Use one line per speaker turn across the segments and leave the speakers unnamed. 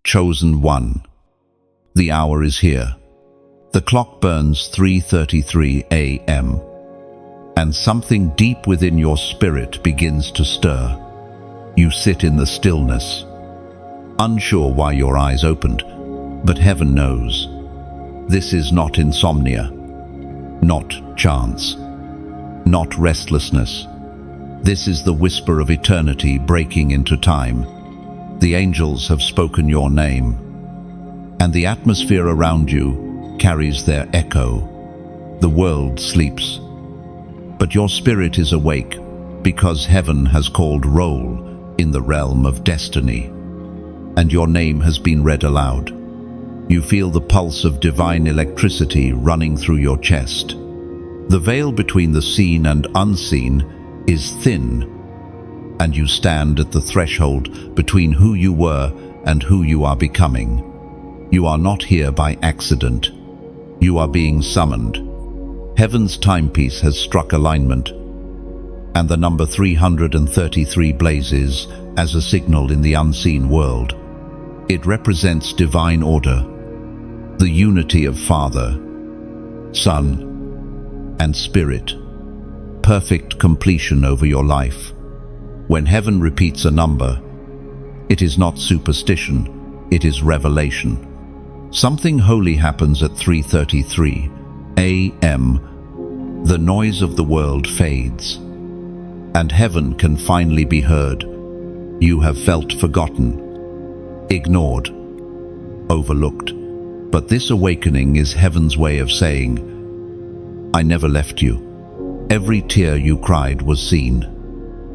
Chosen one. The hour is here. The clock burns 3:33 a.m. and something deep within your spirit begins to stir. You sit in the stillness, unsure why your eyes opened, but heaven knows. This is not insomnia, not chance, not restlessness. This is the whisper of eternity breaking into time. The angels have spoken your name, and the atmosphere around you carries their echo. The world sleeps, but your spirit is awake because heaven has called roll in the realm of destiny, and your name has been read aloud. You feel the pulse of divine electricity running through your chest. The veil between the seen and unseen is thin, and you stand at the threshold between who you were and who you are becoming. You are not here by accident. You are being summoned. Heaven's timepiece has struck alignment, and the number 333 blazes as a signal in the unseen world. It represents divine order, the unity of Father, Son, and Spirit, perfect completion over your life. When heaven repeats a number, it is not superstition, it is revelation. Something holy happens at 3:33 a.m. The noise of the world fades, and heaven can finally be heard. You have felt forgotten, ignored, overlooked. But this awakening is heaven's way of saying, I never left you. Every tear you cried was seen.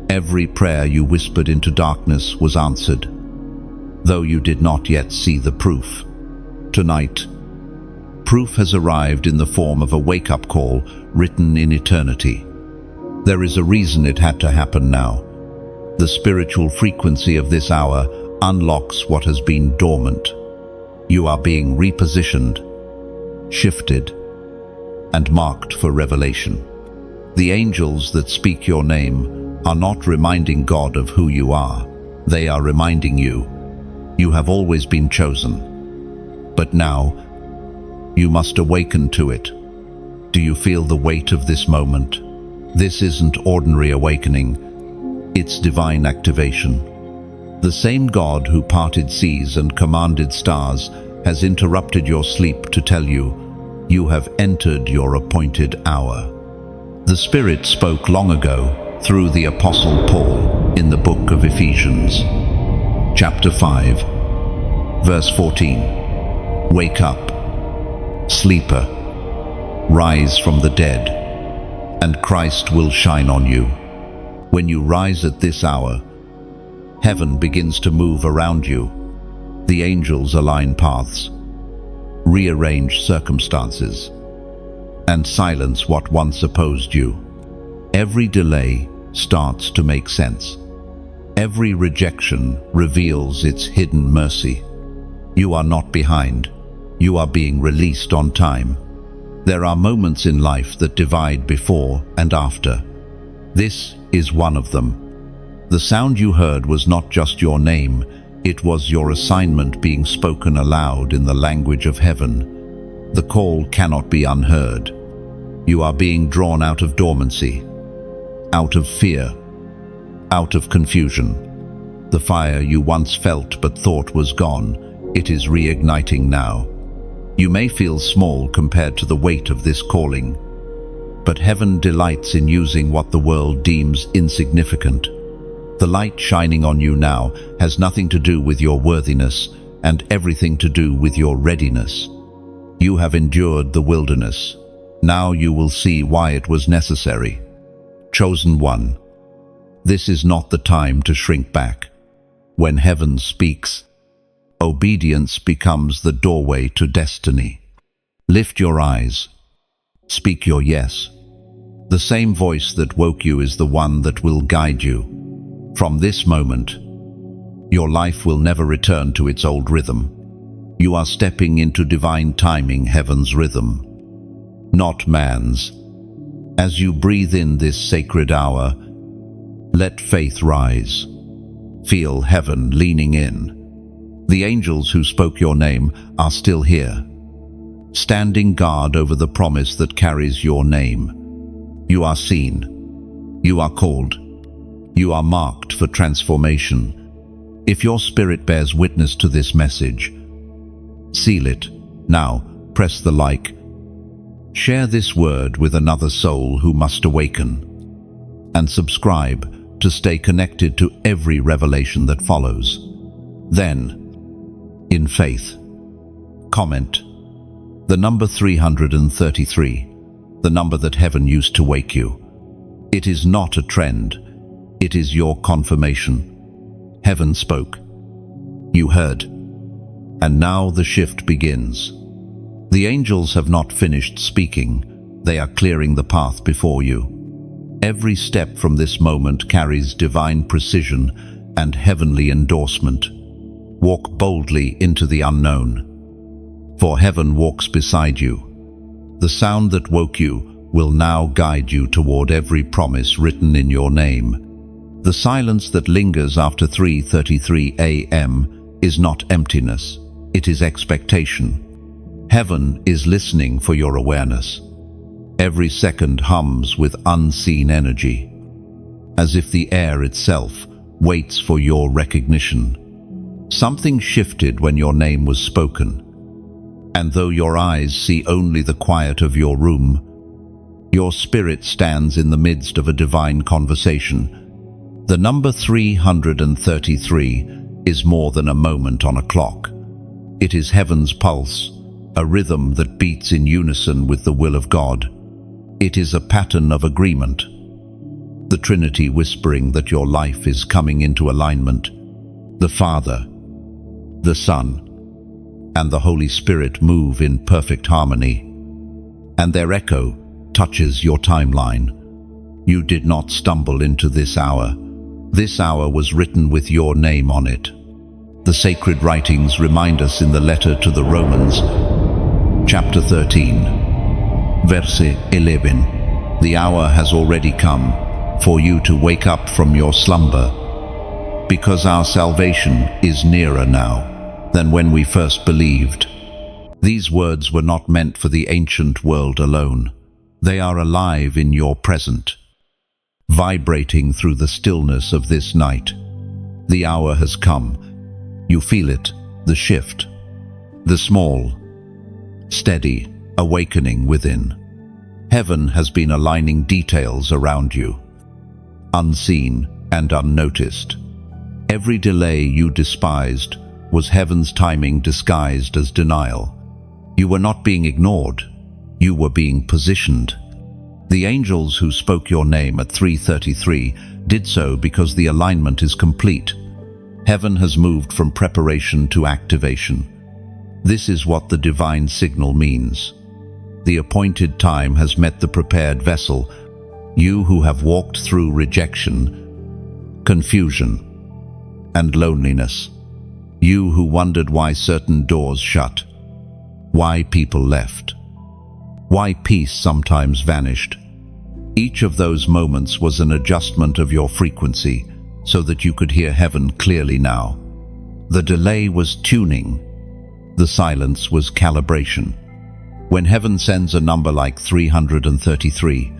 Every prayer you whispered into darkness was answered, though you did not yet see the proof. Tonight, proof has arrived in the form of a wake-up call written in eternity. There is a reason it had to happen now. The spiritual frequency of this hour unlocks what has been dormant. You are being repositioned, shifted, and marked for revelation. The angels that speak your name are not reminding God of who you are. They are reminding you, you have always been chosen. But now, you must awaken to it. Do you feel the weight of this moment? This isn't ordinary awakening, it's divine activation. The same God who parted seas and commanded stars has interrupted your sleep to tell you, you have entered your appointed hour. The Spirit spoke long ago through the Apostle Paul in the book of Ephesians, chapter 5, verse 14. Wake up, sleeper, rise from the dead, and Christ will shine on you. When you rise at this hour, heaven begins to move around you. The angels align paths, rearrange circumstances, and silence what once opposed you. Every delay starts to make sense. Every rejection reveals its hidden mercy. You are not behind. You are being released on time. There are moments in life that divide before and after. This is one of them. The sound you heard was not just your name, it was your assignment being spoken aloud in the language of heaven. The call cannot be unheard. You are being drawn out of dormancy, out of fear, out of confusion. The fire you once felt but thought was gone, it is reigniting now. You may feel small compared to the weight of this calling, but heaven delights in using what the world deems insignificant. The light shining on you now has nothing to do with your worthiness and everything to do with your readiness. You have endured the wilderness. Now you will see why it was necessary. Chosen one. This is not the time to shrink back. When heaven speaks, obedience becomes the doorway to destiny. Lift your eyes. Speak your yes. The same voice that woke you is the one that will guide you. From this moment, your life will never return to its old rhythm. You are stepping into divine timing, heaven's rhythm, not man's. As you breathe in this sacred hour, let faith rise. Feel heaven leaning in. The angels who spoke your name are still here, standing guard over the promise that carries your name. You are seen. You are called. You are marked for transformation. If your spirit bears witness to this message, seal it. Now, press the like. Share this word with another soul who must awaken. And subscribe to stay connected to every revelation that follows. Then, in faith, comment the number 333, the number that heaven used to wake you. It is not a trend. It is your confirmation. Heaven spoke. You heard. And now the shift begins. The angels have not finished speaking. They are clearing the path before you. Every step from this moment carries divine precision and heavenly endorsement. Walk boldly into the unknown, for heaven walks beside you. The sound that woke you will now guide you toward every promise written in your name. The silence that lingers after 3:33 a.m. is not emptiness, it is expectation. Heaven is listening for your awareness. Every second hums with unseen energy, as if the air itself waits for your recognition. Something shifted when your name was spoken, and though your eyes see only the quiet of your room, your spirit stands in the midst of a divine conversation. The number 333 is more than a moment on a clock. It is heaven's pulse, a rhythm that beats in unison with the will of God. It is a pattern of agreement, the Trinity whispering that your life is coming into alignment. The Father, the Son, and the Holy Spirit move in perfect harmony, and their echo touches your timeline. You did not stumble into this hour. This hour was written with your name on it. The sacred writings remind us in the letter to the Romans, chapter 13, verse 11, the hour has already come for you to wake up from your slumber, because our salvation is nearer now than when we first believed. These words were not meant for the ancient world alone. They are alive in your present, vibrating through the stillness of this night. The hour has come. You feel it, the shift, the small, steady awakening within. Heaven has been aligning details around you, unseen and unnoticed. Every delay you despised was heaven's timing disguised as denial. You were not being ignored. You were being positioned. The angels who spoke your name at 3:33 did so because the alignment is complete. Heaven has moved from preparation to activation. This is what the divine signal means. The appointed time has met the prepared vessel. You who have walked through rejection, confusion, and loneliness. You who wondered why certain doors shut, why people left, why peace sometimes vanished. Each of those moments was an adjustment of your frequency so that you could hear heaven clearly now. The delay was tuning. The silence was calibration. When heaven sends a number like 333,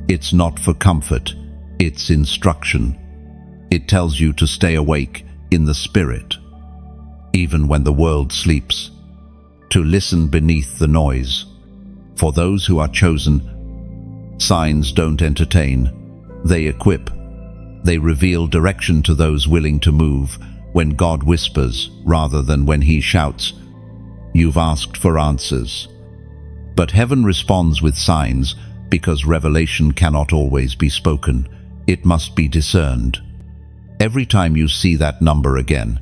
it's not for comfort, it's instruction. It tells you to stay awake in the spirit, even when the world sleeps, to listen beneath the noise. For those who are chosen, signs don't entertain, they equip. They reveal direction to those willing to move when God whispers rather than when He shouts. You've asked for answers. But heaven responds with signs because revelation cannot always be spoken. It must be discerned. Every time you see that number again,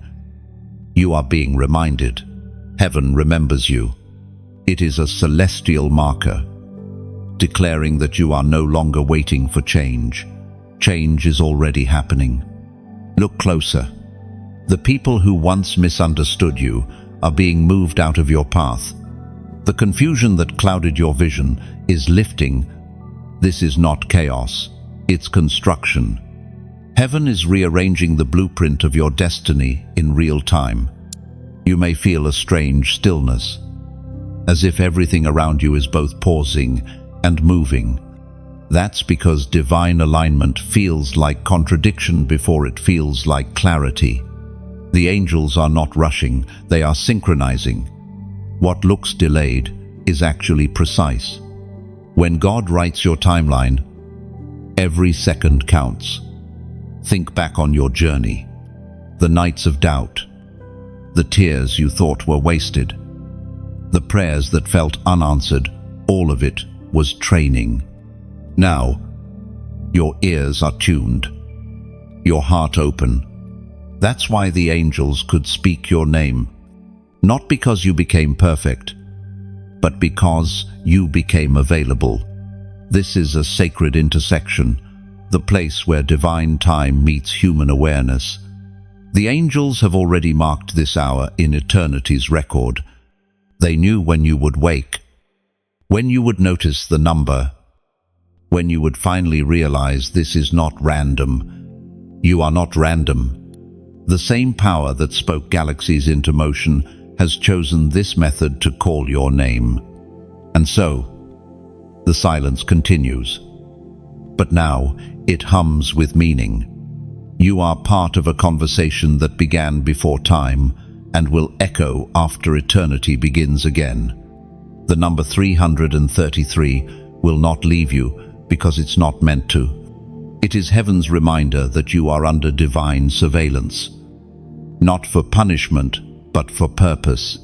you are being reminded. Heaven remembers you. It is a celestial marker, declaring that you are no longer waiting for change. Change is already happening. Look closer. The people who once misunderstood you are being moved out of your path. The confusion that clouded your vision is lifting. This is not chaos, it's construction. Heaven is rearranging the blueprint of your destiny in real time. You may feel a strange stillness, as if everything around you is both pausing and moving. That's because divine alignment feels like contradiction before it feels like clarity. The angels are not rushing, they are synchronizing. What looks delayed is actually precise. When God writes your timeline, every second counts. Think back on your journey, the nights of doubt, the tears you thought were wasted, the prayers that felt unanswered. All of it was training. Now, your ears are tuned, your heart open. That's why the angels could speak your name, not because you became perfect, but because you became available. This is a sacred intersection, the place where divine time meets human awareness. The angels have already marked this hour in eternity's record. They knew when you would wake, when you would notice the number, when you would finally realize this is not random. You are not random. The same power that spoke galaxies into motion has chosen this method to call your name. And so, the silence continues. But now, it hums with meaning. You are part of a conversation that began before time and will echo after eternity begins again. The number 333 will not leave you because it's not meant to. It is heaven's reminder that you are under divine surveillance. Not for punishment, but for purpose.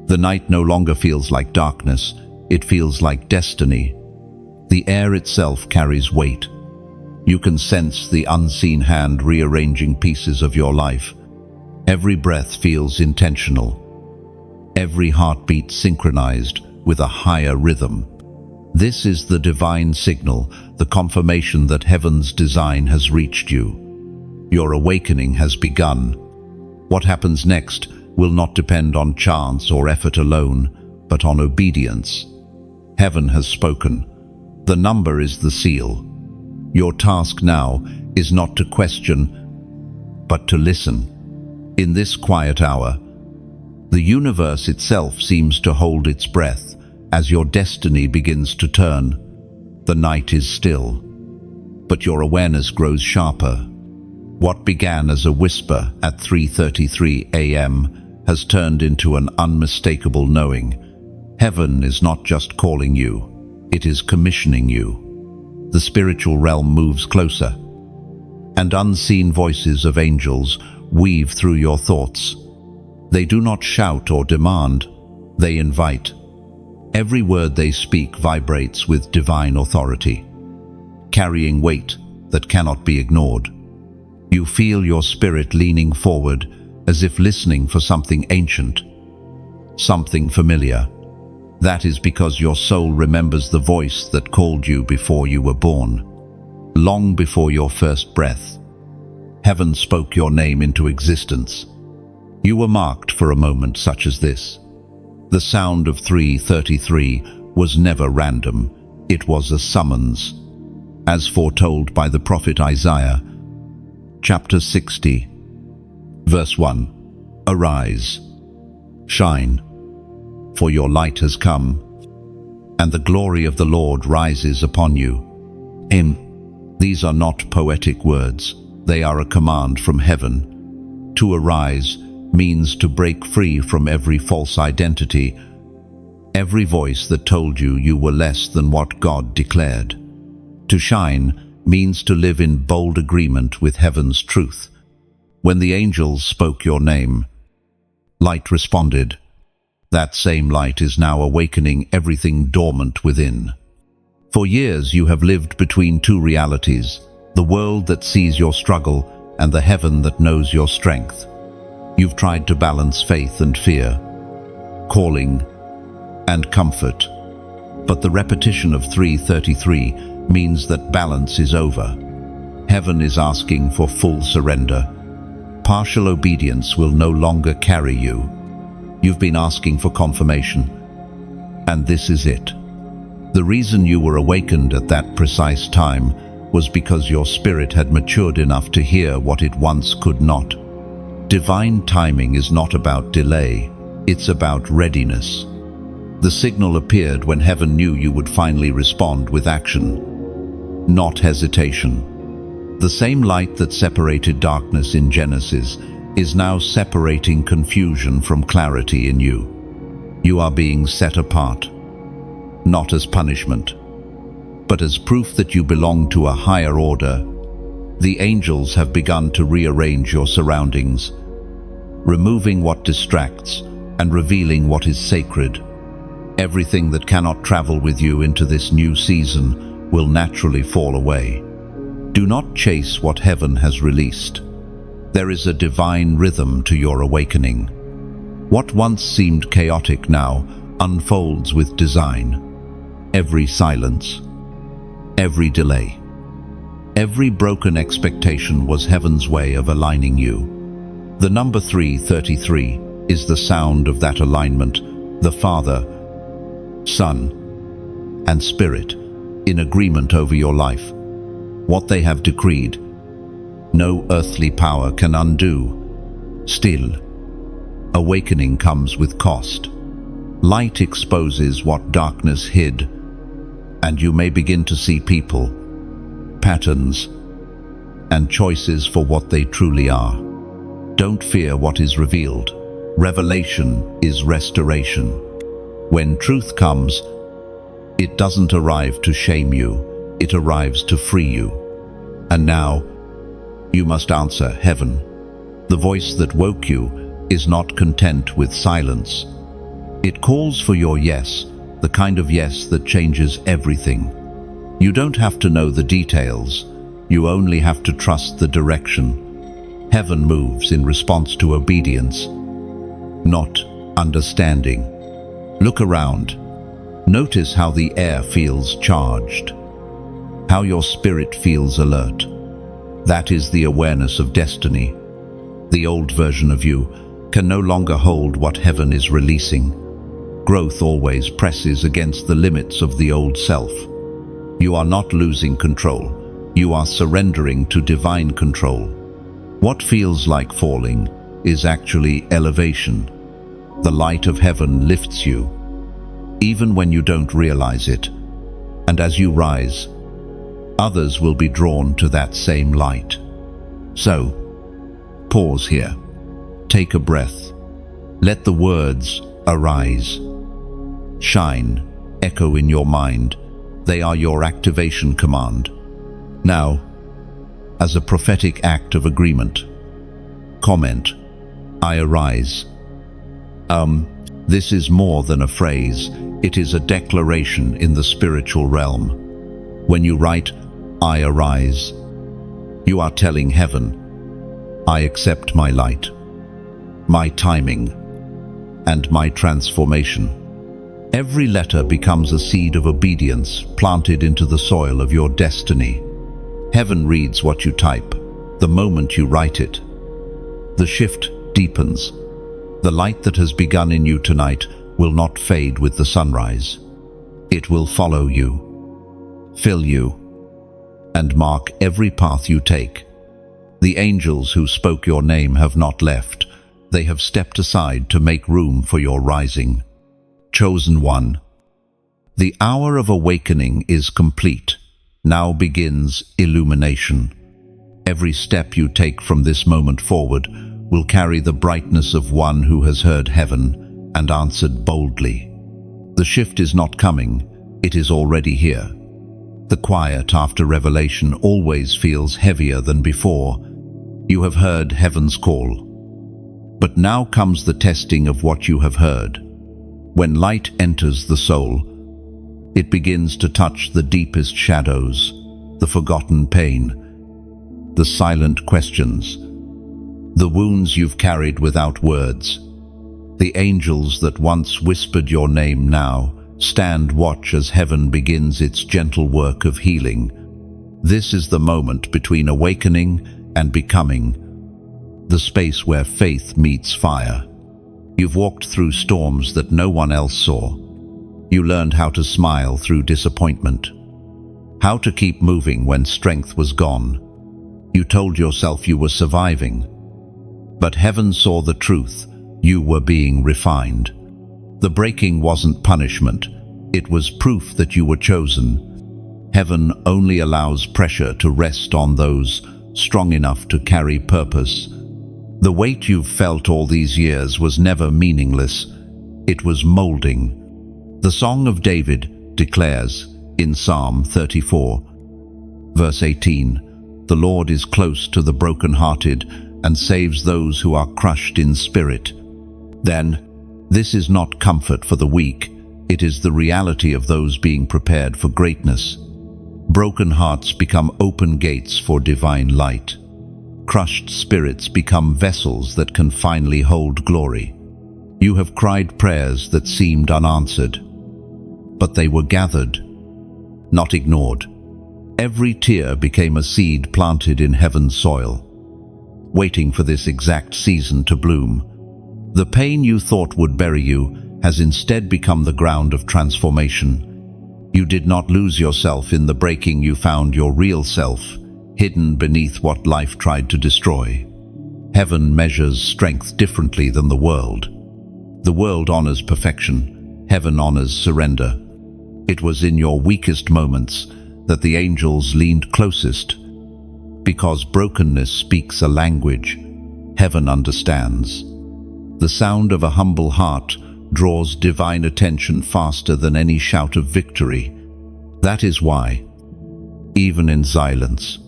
The night no longer feels like darkness, it feels like destiny. The air itself carries weight. You can sense the unseen hand rearranging pieces of your life. Every breath feels intentional. Every heartbeat synchronized with a higher rhythm. This is the divine signal, the confirmation that heaven's design has reached you. Your awakening has begun. What happens next will not depend on chance or effort alone, but on obedience. Heaven has spoken. The number is the seal. Your task now is not to question, but to listen. In this quiet hour, the universe itself seems to hold its breath as your destiny begins to turn. The night is still, but your awareness grows sharper. What began as a whisper at 3:33 a.m. has turned into an unmistakable knowing. Heaven is not just calling you, it is commissioning you. The spiritual realm moves closer, and unseen voices of angels weave through your thoughts. They do not shout or demand, they invite. Every word they speak vibrates with divine authority, carrying weight that cannot be ignored. You feel your spirit leaning forward as if listening for something ancient, something familiar. That is because your soul remembers the voice that called you before you were born, long before your first breath. Heaven spoke your name into existence. You were marked for a moment such as this. The sound of 3:33 was never random. It was a summons, as foretold by the prophet Isaiah, chapter 60, verse 1. Arise, shine, for your light has come, and the glory of the Lord rises upon you. These are not poetic words, they are a command from heaven. To arise means to break free from every false identity, every voice that told you you were less than what God declared. To shine means to live in bold agreement with heaven's truth. When the angels spoke your name, light responded. That same light is now awakening everything dormant within. For years you have lived between two realities, the world that sees your struggle and the heaven that knows your strength. You've tried to balance faith and fear, calling and comfort. But the repetition of 3:33 means that balance is over. Heaven is asking for full surrender. Partial obedience will no longer carry you. You've been asking for confirmation, and this is it. The reason you were awakened at that precise time was because your spirit had matured enough to hear what it once could not. Divine timing is not about delay, it's about readiness. The signal appeared when heaven knew you would finally respond with action, not hesitation. The same light that separated darkness in Genesis is now separating confusion from clarity in you. You are being set apart, not as punishment, but as proof that you belong to a higher order. The angels have begun to rearrange your surroundings, removing what distracts and revealing what is sacred. Everything that cannot travel with you into this new season will naturally fall away. Do not chase what heaven has released. There is a divine rhythm to your awakening. What once seemed chaotic now unfolds with design. Every silence, every delay, every broken expectation was heaven's way of aligning you. The number 333 is the sound of that alignment, the Father, Son, and Spirit in agreement over your life. What they have decreed, no earthly power can undo. Still, awakening comes with cost. Light exposes what darkness hid, and you may begin to see people, patterns, and choices for what they truly are. Don't fear what is revealed. Revelation is restoration. When truth comes, it doesn't arrive to shame you, it arrives to free you. And now, you must answer heaven. The voice that woke you is not content with silence. It calls for your yes, the kind of yes that changes everything. You don't have to know the details, you only have to trust the direction. Heaven moves in response to obedience, not understanding. Look around. Notice how the air feels charged, how your spirit feels alert. That is the awareness of destiny. The old version of you can no longer hold what heaven is releasing. Growth always presses against the limits of the old self. You are not losing control. You are surrendering to divine control. What feels like falling is actually elevation. The light of heaven lifts you, even when you don't realize it. And as you rise, others will be drawn to that same light. So, pause here. Take a breath. Let the words arise, shine, echo in your mind. They are your activation command. Now, as a prophetic act of agreement, comment, I arise. This is more than a phrase. It is a declaration in the spiritual realm. When you write, I arise, you are telling heaven, I accept my light, my timing, and my transformation. Every letter becomes a seed of obedience planted into the soil of your destiny. Heaven reads what you type, the moment you write it. The shift deepens. The light that has begun in you tonight will not fade with the sunrise. It will follow you, fill you, and mark every path you take. The angels who spoke your name have not left. They have stepped aside to make room for your rising. Chosen one, the hour of awakening is complete. Now begins illumination. Every step you take from this moment forward will carry the brightness of one who has heard heaven and answered boldly. The shift is not coming, it is already here. The quiet after revelation always feels heavier than before. You have heard heaven's call. But now comes the testing of what you have heard. When light enters the soul, it begins to touch the deepest shadows, the forgotten pain, the silent questions, the wounds you've carried without words. The angels that once whispered your name now stand watch as heaven begins its gentle work of healing. This is the moment between awakening and becoming, the space where faith meets fire. You've walked through storms that no one else saw. You learned how to smile through disappointment, how to keep moving when strength was gone. You told yourself you were surviving, But heaven saw the truth. You were being refined. The breaking wasn't punishment. It was proof that you were chosen. Heaven only allows pressure to rest on those strong enough to carry purpose. The weight you've felt all these years was never meaningless. It was molding. The Song of David declares in Psalm 34, verse 18, "The Lord is close to the brokenhearted and saves those who are crushed in spirit." Then, this is not comfort for the weak, it is the reality of those being prepared for greatness. Broken hearts become open gates for divine light. Crushed spirits become vessels that can finally hold glory. You have cried prayers that seemed unanswered, but they were gathered, not ignored. Every tear became a seed planted in heaven's soil, waiting for this exact season to bloom. The pain you thought would bury you has instead become the ground of transformation. You did not lose yourself in the breaking. You found your real self, hidden beneath what life tried to destroy. Heaven measures strength differently than the world. The world honors perfection. Heaven honors surrender. It was in your weakest moments that the angels leaned closest. Because brokenness speaks a language heaven understands. The sound of a humble heart draws divine attention faster than any shout of victory. That is why, even in silence,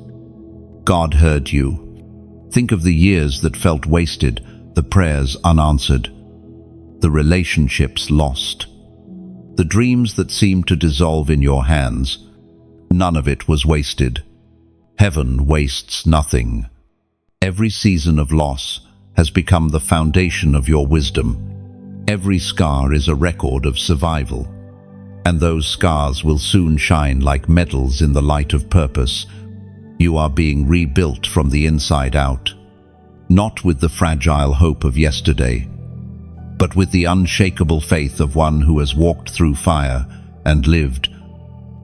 God heard you. Think of the years that felt wasted, the prayers unanswered, the relationships lost, the dreams that seemed to dissolve in your hands. None of it was wasted. Heaven wastes nothing. Every season of loss has become the foundation of your wisdom. Every scar is a record of survival, and those scars will soon shine like medals in the light of purpose. You are being rebuilt from the inside out, not with the fragile hope of yesterday, but with the unshakable faith of one who has walked through fire and lived.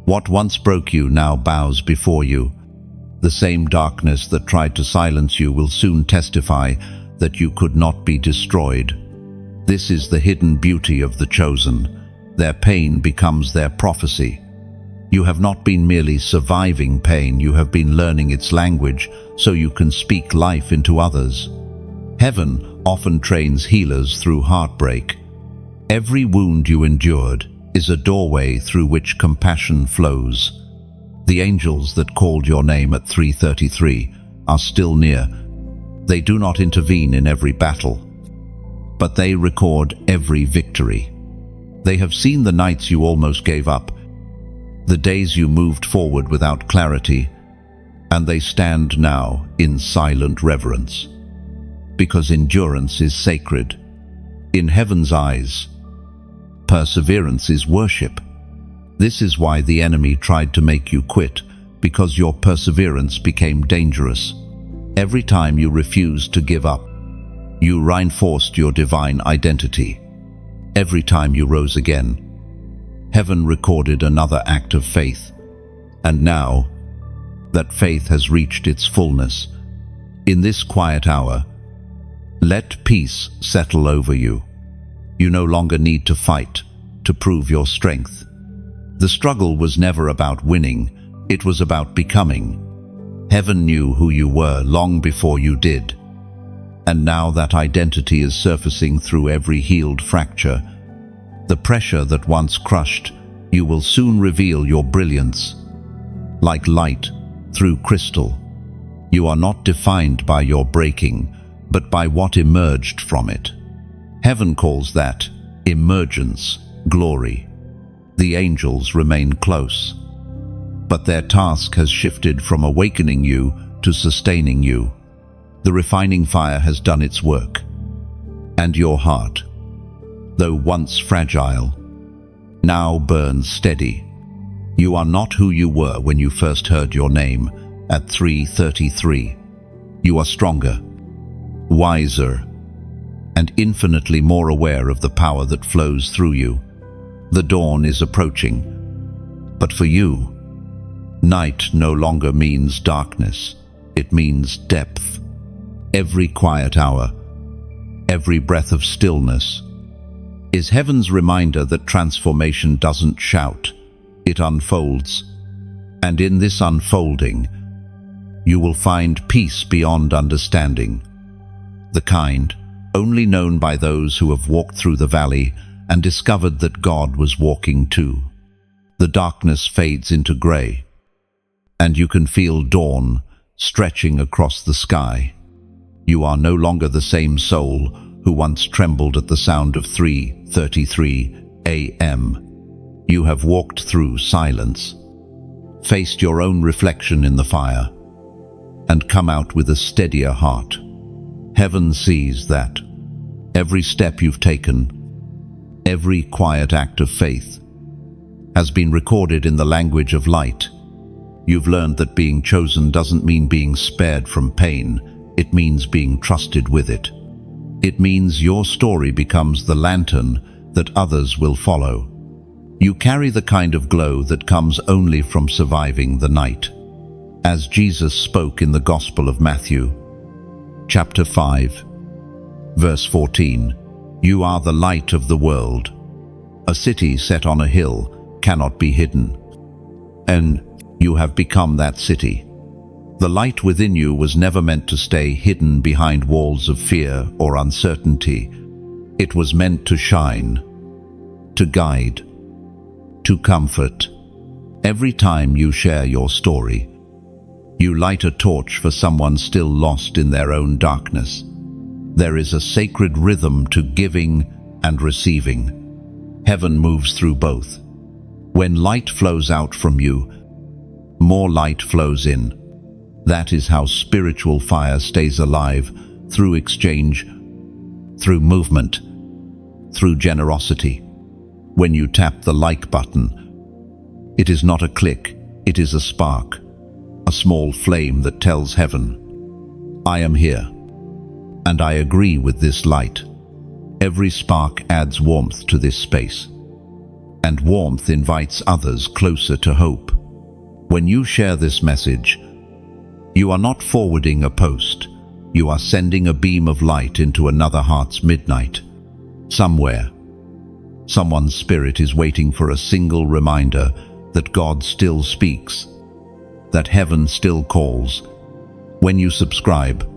What once broke you now bows before you. The same darkness that tried to silence you will soon testify that you could not be destroyed. This is the hidden beauty of the chosen. Their pain becomes their prophecy. You have not been merely surviving pain, you have been learning its language so you can speak life into others. Heaven often trains healers through heartbreak. Every wound you endured is a doorway through which compassion flows. The angels that called your name at 3:33 are still near. They do not intervene in every battle, but they record every victory. They have seen the nights you almost gave up, the days you moved forward without clarity, and they stand now in silent reverence. Because endurance is sacred. In heaven's eyes, perseverance is worship. This is why the enemy tried to make you quit, because your perseverance became dangerous. Every time you refused to give up, you reinforced your divine identity. Every time you rose again, heaven recorded another act of faith. And now, that faith has reached its fullness. In this quiet hour, let peace settle over you. You no longer need to fight to prove your strength. The struggle was never about winning, it was about becoming. Heaven knew who you were long before you did. And now that identity is surfacing through every healed fracture. The pressure that once crushed, you will soon reveal your brilliance. Like light through crystal, you are not defined by your breaking, but by what emerged from it. Heaven calls that emergence glory. The angels remain close, but their task has shifted from awakening you to sustaining you. The refining fire has done its work, and your heart, though once fragile, now burns steady. You are not who you were when you first heard your name at 3:33. You are stronger, wiser, and infinitely more aware of the power that flows through you. The dawn is approaching, but for you, night no longer means darkness, it means depth. Every quiet hour every breath of stillness, is heaven's reminder that transformation doesn't shout, it unfolds. And in this unfolding, you will find peace beyond understanding, the kind only known by those who have walked through the valley and discovered that God was walking too. The darkness fades into grey, and you can feel dawn stretching across the sky. You are no longer the same soul who once trembled at the sound of 3:33 a.m. You have walked through silence, faced your own reflection in the fire, and come out with a steadier heart. Heaven sees that every step you've taken, every quiet act of faith, has been recorded in the language of light. You've learned that being chosen doesn't mean being spared from pain, it means being trusted with it. It means your story becomes the lantern that others will follow. You carry the kind of glow that comes only from surviving the night. As Jesus spoke in the Gospel of Matthew, chapter 5, verse 14, "You are the light of the world. A city set on a hill cannot be hidden." And you have become that city. The light within you was never meant to stay hidden behind walls of fear or uncertainty. It was meant to shine, to guide, to comfort. Every time you share your story, you light a torch for someone still lost in their own darkness. There is a sacred rhythm to giving and receiving. Heaven moves through both. When light flows out from you, more light flows in. That is how spiritual fire stays alive, through exchange, through movement, through generosity. When you tap the like button, it is not a click, it is a spark, a small flame that tells heaven, "I am here, and I agree with this light." Every spark adds warmth to this space, and warmth invites others closer to hope. When you share this message, you are not forwarding a post, you are sending a beam of light into another heart's midnight. Somewhere, someone's spirit is waiting for a single reminder that God still speaks, that heaven still calls. When you subscribe,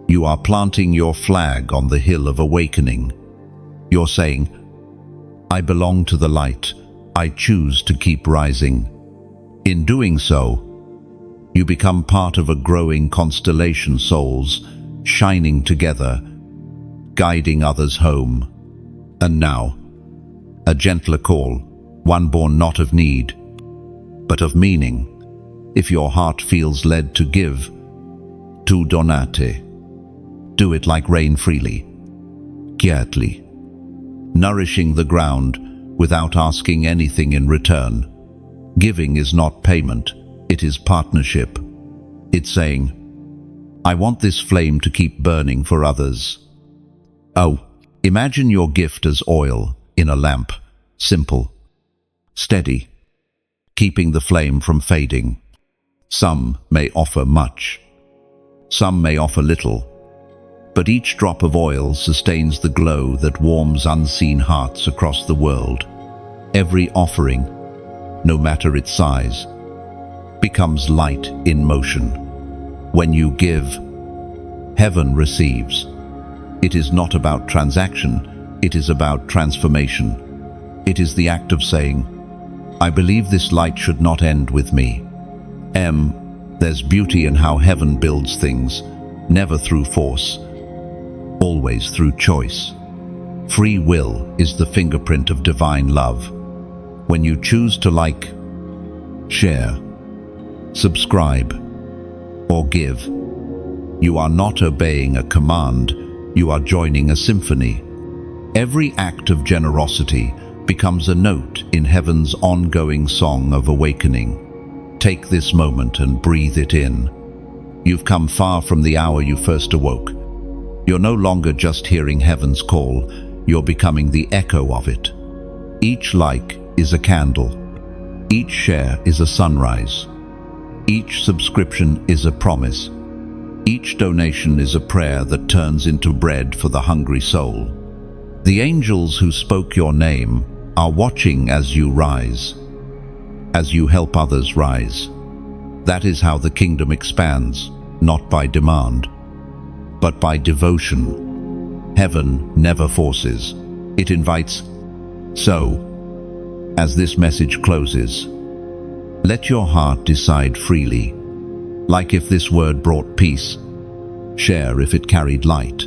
you are planting your flag on the hill of awakening. You're saying, "I belong to the light, I choose to keep rising." In doing so, you become part of a growing constellation, souls shining together, guiding others home. And now, a gentler call, one born not of need, but of meaning. If your heart feels led to give, to donate, do it like rain freely, quietly, nourishing the ground without asking anything in return. Giving is not payment, it is partnership. It's saying, "I want this flame to keep burning for others." Oh, imagine your gift as oil in a lamp, simple, steady, keeping the flame from fading. Some may offer much, some may offer little, but each drop of oil sustains the glow that warms unseen hearts across the world. Every offering, no matter its size, becomes light in motion. When you give, heaven receives. It is not about transaction, it is about transformation. It is the act of saying, "I believe this light should not end with me." There's beauty in how heaven builds things, never through force, always through choice. Free will is the fingerprint of divine love. When you choose to like, share, subscribe, or give, you are not obeying a command, you are joining a symphony. Every act of generosity becomes a note in heaven's ongoing song of awakening. Take this moment and breathe it in. You've come far from the hour you first awoke. You're no longer just hearing heaven's call, you're becoming the echo of it. Each like is a candle. Each share is a sunrise. Each subscription is a promise. Each donation is a prayer that turns into bread for the hungry soul. The angels who spoke your name are watching as you rise, as you help others rise. That is how the kingdom expands, not by demand, but by devotion. Heaven never forces, it invites. So, as this message closes, let your heart decide freely. Like if this word brought peace, share if it carried light.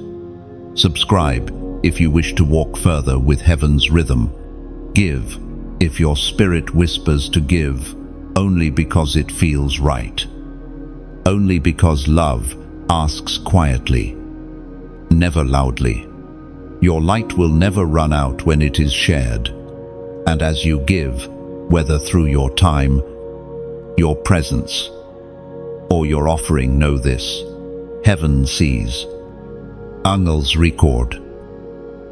Subscribe if you wish to walk further with heaven's rhythm. Give if your spirit whispers to give, only because it feels right. Only because love asks quietly, never loudly. Your light will never run out when it is shared. And as you give, whether through your time, your presence, or your offering, know this: heaven sees. Angels record.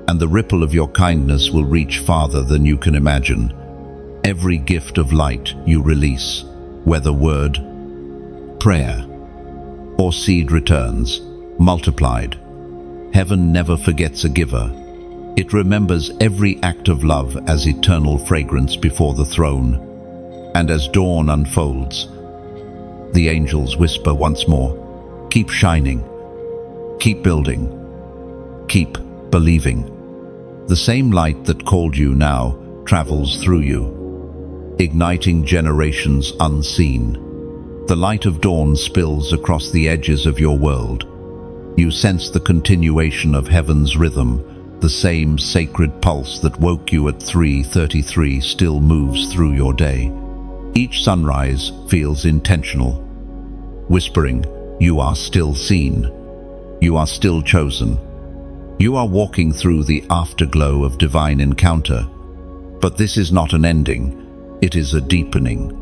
And the ripple of your kindness will reach farther than you can imagine. Every gift of light you release, whether word, prayer, or seed, returns, multiplied. Heaven never forgets a giver. It remembers every act of love as eternal fragrance before the throne. And as dawn unfolds, the angels whisper once more, keep shining, keep building, keep believing. The same light that called you now travels through you, igniting generations unseen. The light of dawn spills across the edges of your world. You sense the continuation of heaven's rhythm. The same sacred pulse that woke you at 3:33 still moves through your day. Each sunrise feels intentional, whispering, you are still seen. You are still chosen. You are walking through the afterglow of divine encounter. But this is not an ending, it is a deepening.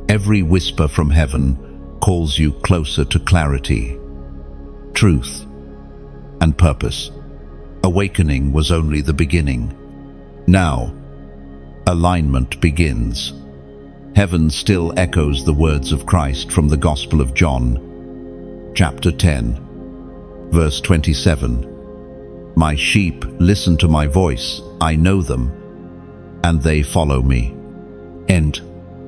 Every whisper from heaven calls you closer to clarity, truth, and purpose. Awakening was only the beginning. Now, alignment begins. Heaven still echoes the words of Christ from the Gospel of John, chapter 10, verse 27. My sheep listen to my voice, I know them, and they follow me. And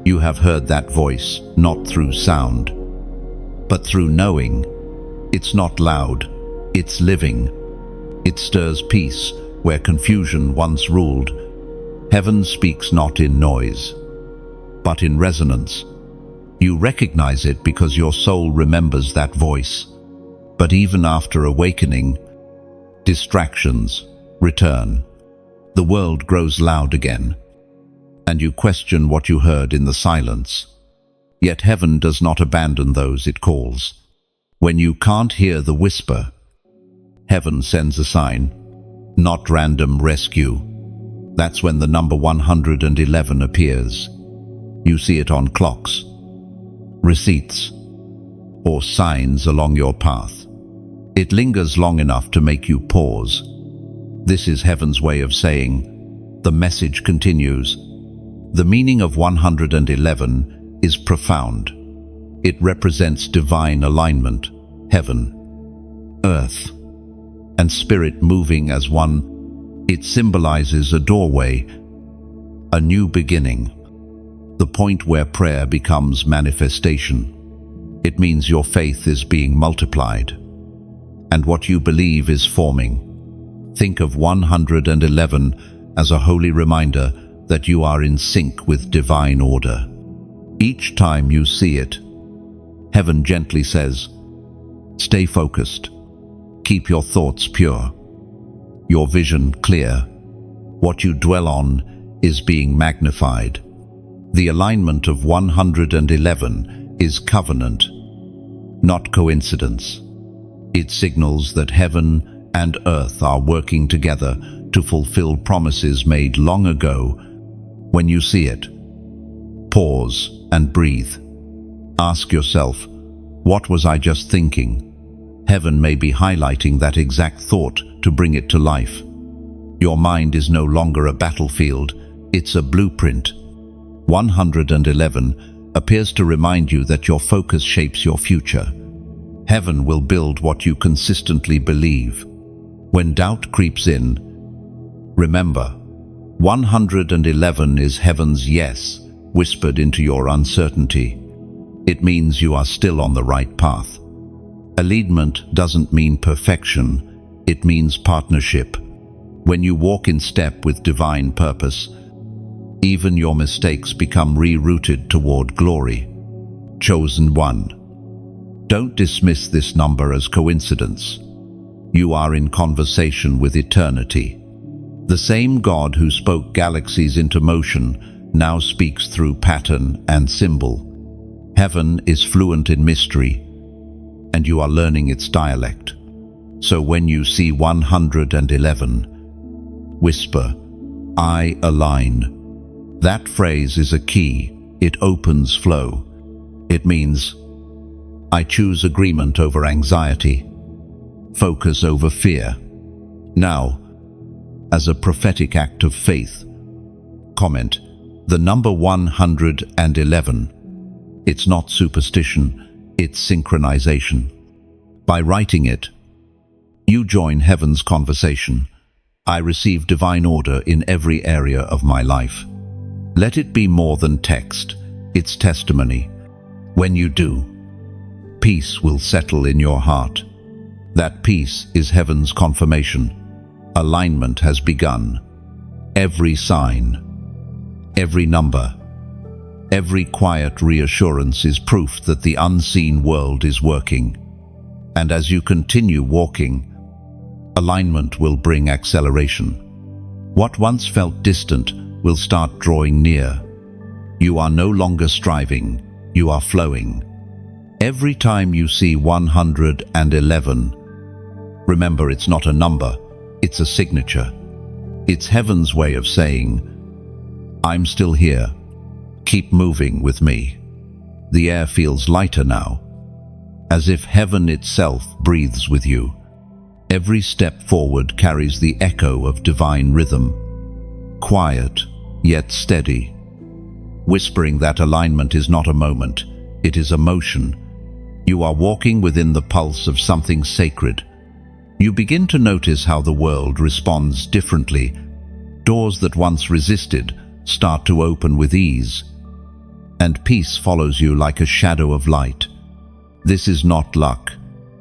you have heard that voice, not through sound, but through knowing. It's not loud, it's living. It stirs peace where confusion once ruled. Heaven speaks not in noise, but in resonance. You recognize it because your soul remembers that voice. But even after awakening, distractions return. The world grows loud again, and you question what you heard in the silence. Yet heaven does not abandon those it calls. When you can't hear the whisper, heaven sends a sign, not random rescue. That's when the number 111 appears. You see it on clocks, receipts, or signs along your path. It lingers long enough to make you pause. This is heaven's way of saying, the message continues. The meaning of 111 is profound. It represents divine alignment, heaven, earth, and spirit moving as one. It symbolizes a doorway, a new beginning, the point where prayer becomes manifestation. It means your faith is being multiplied, and what you believe is forming. Think of 111 as a holy reminder that you are in sync with divine order. Each time you see it, heaven gently says, stay focused, keep your thoughts pure, your vision clear. What you dwell on is being magnified. The alignment of 111 is covenant, not coincidence. It signals that heaven and earth are working together to fulfill promises made long ago. When you see it, pause and breathe. Ask yourself, what was I just thinking? Heaven may be highlighting that exact thought to bring it to life. Your mind is no longer a battlefield, it's a blueprint. 111 appears to remind you that your focus shapes your future. Heaven will build what you consistently believe. When doubt creeps in, remember, 111 is heaven's yes, whispered into your uncertainty. It means you are still on the right path. Alignment doesn't mean perfection, it means partnership. When you walk in step with divine purpose, even your mistakes become rerouted toward glory. Chosen one. Don't dismiss this number as coincidence. You are in conversation with eternity. The same God who spoke galaxies into motion now speaks through pattern and symbol. Heaven is fluent in mystery, and you are learning its dialect. So when you see 111, whisper, I align. That phrase is a key. It opens flow. It means, I choose agreement over anxiety, focus over fear. Now, as a prophetic act of faith, comment, the number 111. It's not superstition, it's synchronization. By writing it, you join heaven's conversation. I receive divine order in every area of my life. Let it be more than text, it's testimony. When you do, peace will settle in your heart. That peace is heaven's confirmation. Alignment has begun. Every sign, every number, every quiet reassurance is proof that the unseen world is working. And as you continue walking, alignment will bring acceleration. What once felt distant will start drawing near. You are no longer striving, you are flowing. Every time you see 111, remember it's not a number, it's a signature. It's heaven's way of saying, I'm still here. Keep moving with me. The air feels lighter now, as if heaven itself breathes with you. Every step forward carries the echo of divine rhythm, quiet yet steady, whispering that alignment is not a moment, it is a motion. You are walking within the pulse of something sacred. You begin to notice how the world responds differently. Doors that once resisted start to open with ease, and peace follows you like a shadow of light. This is not luck,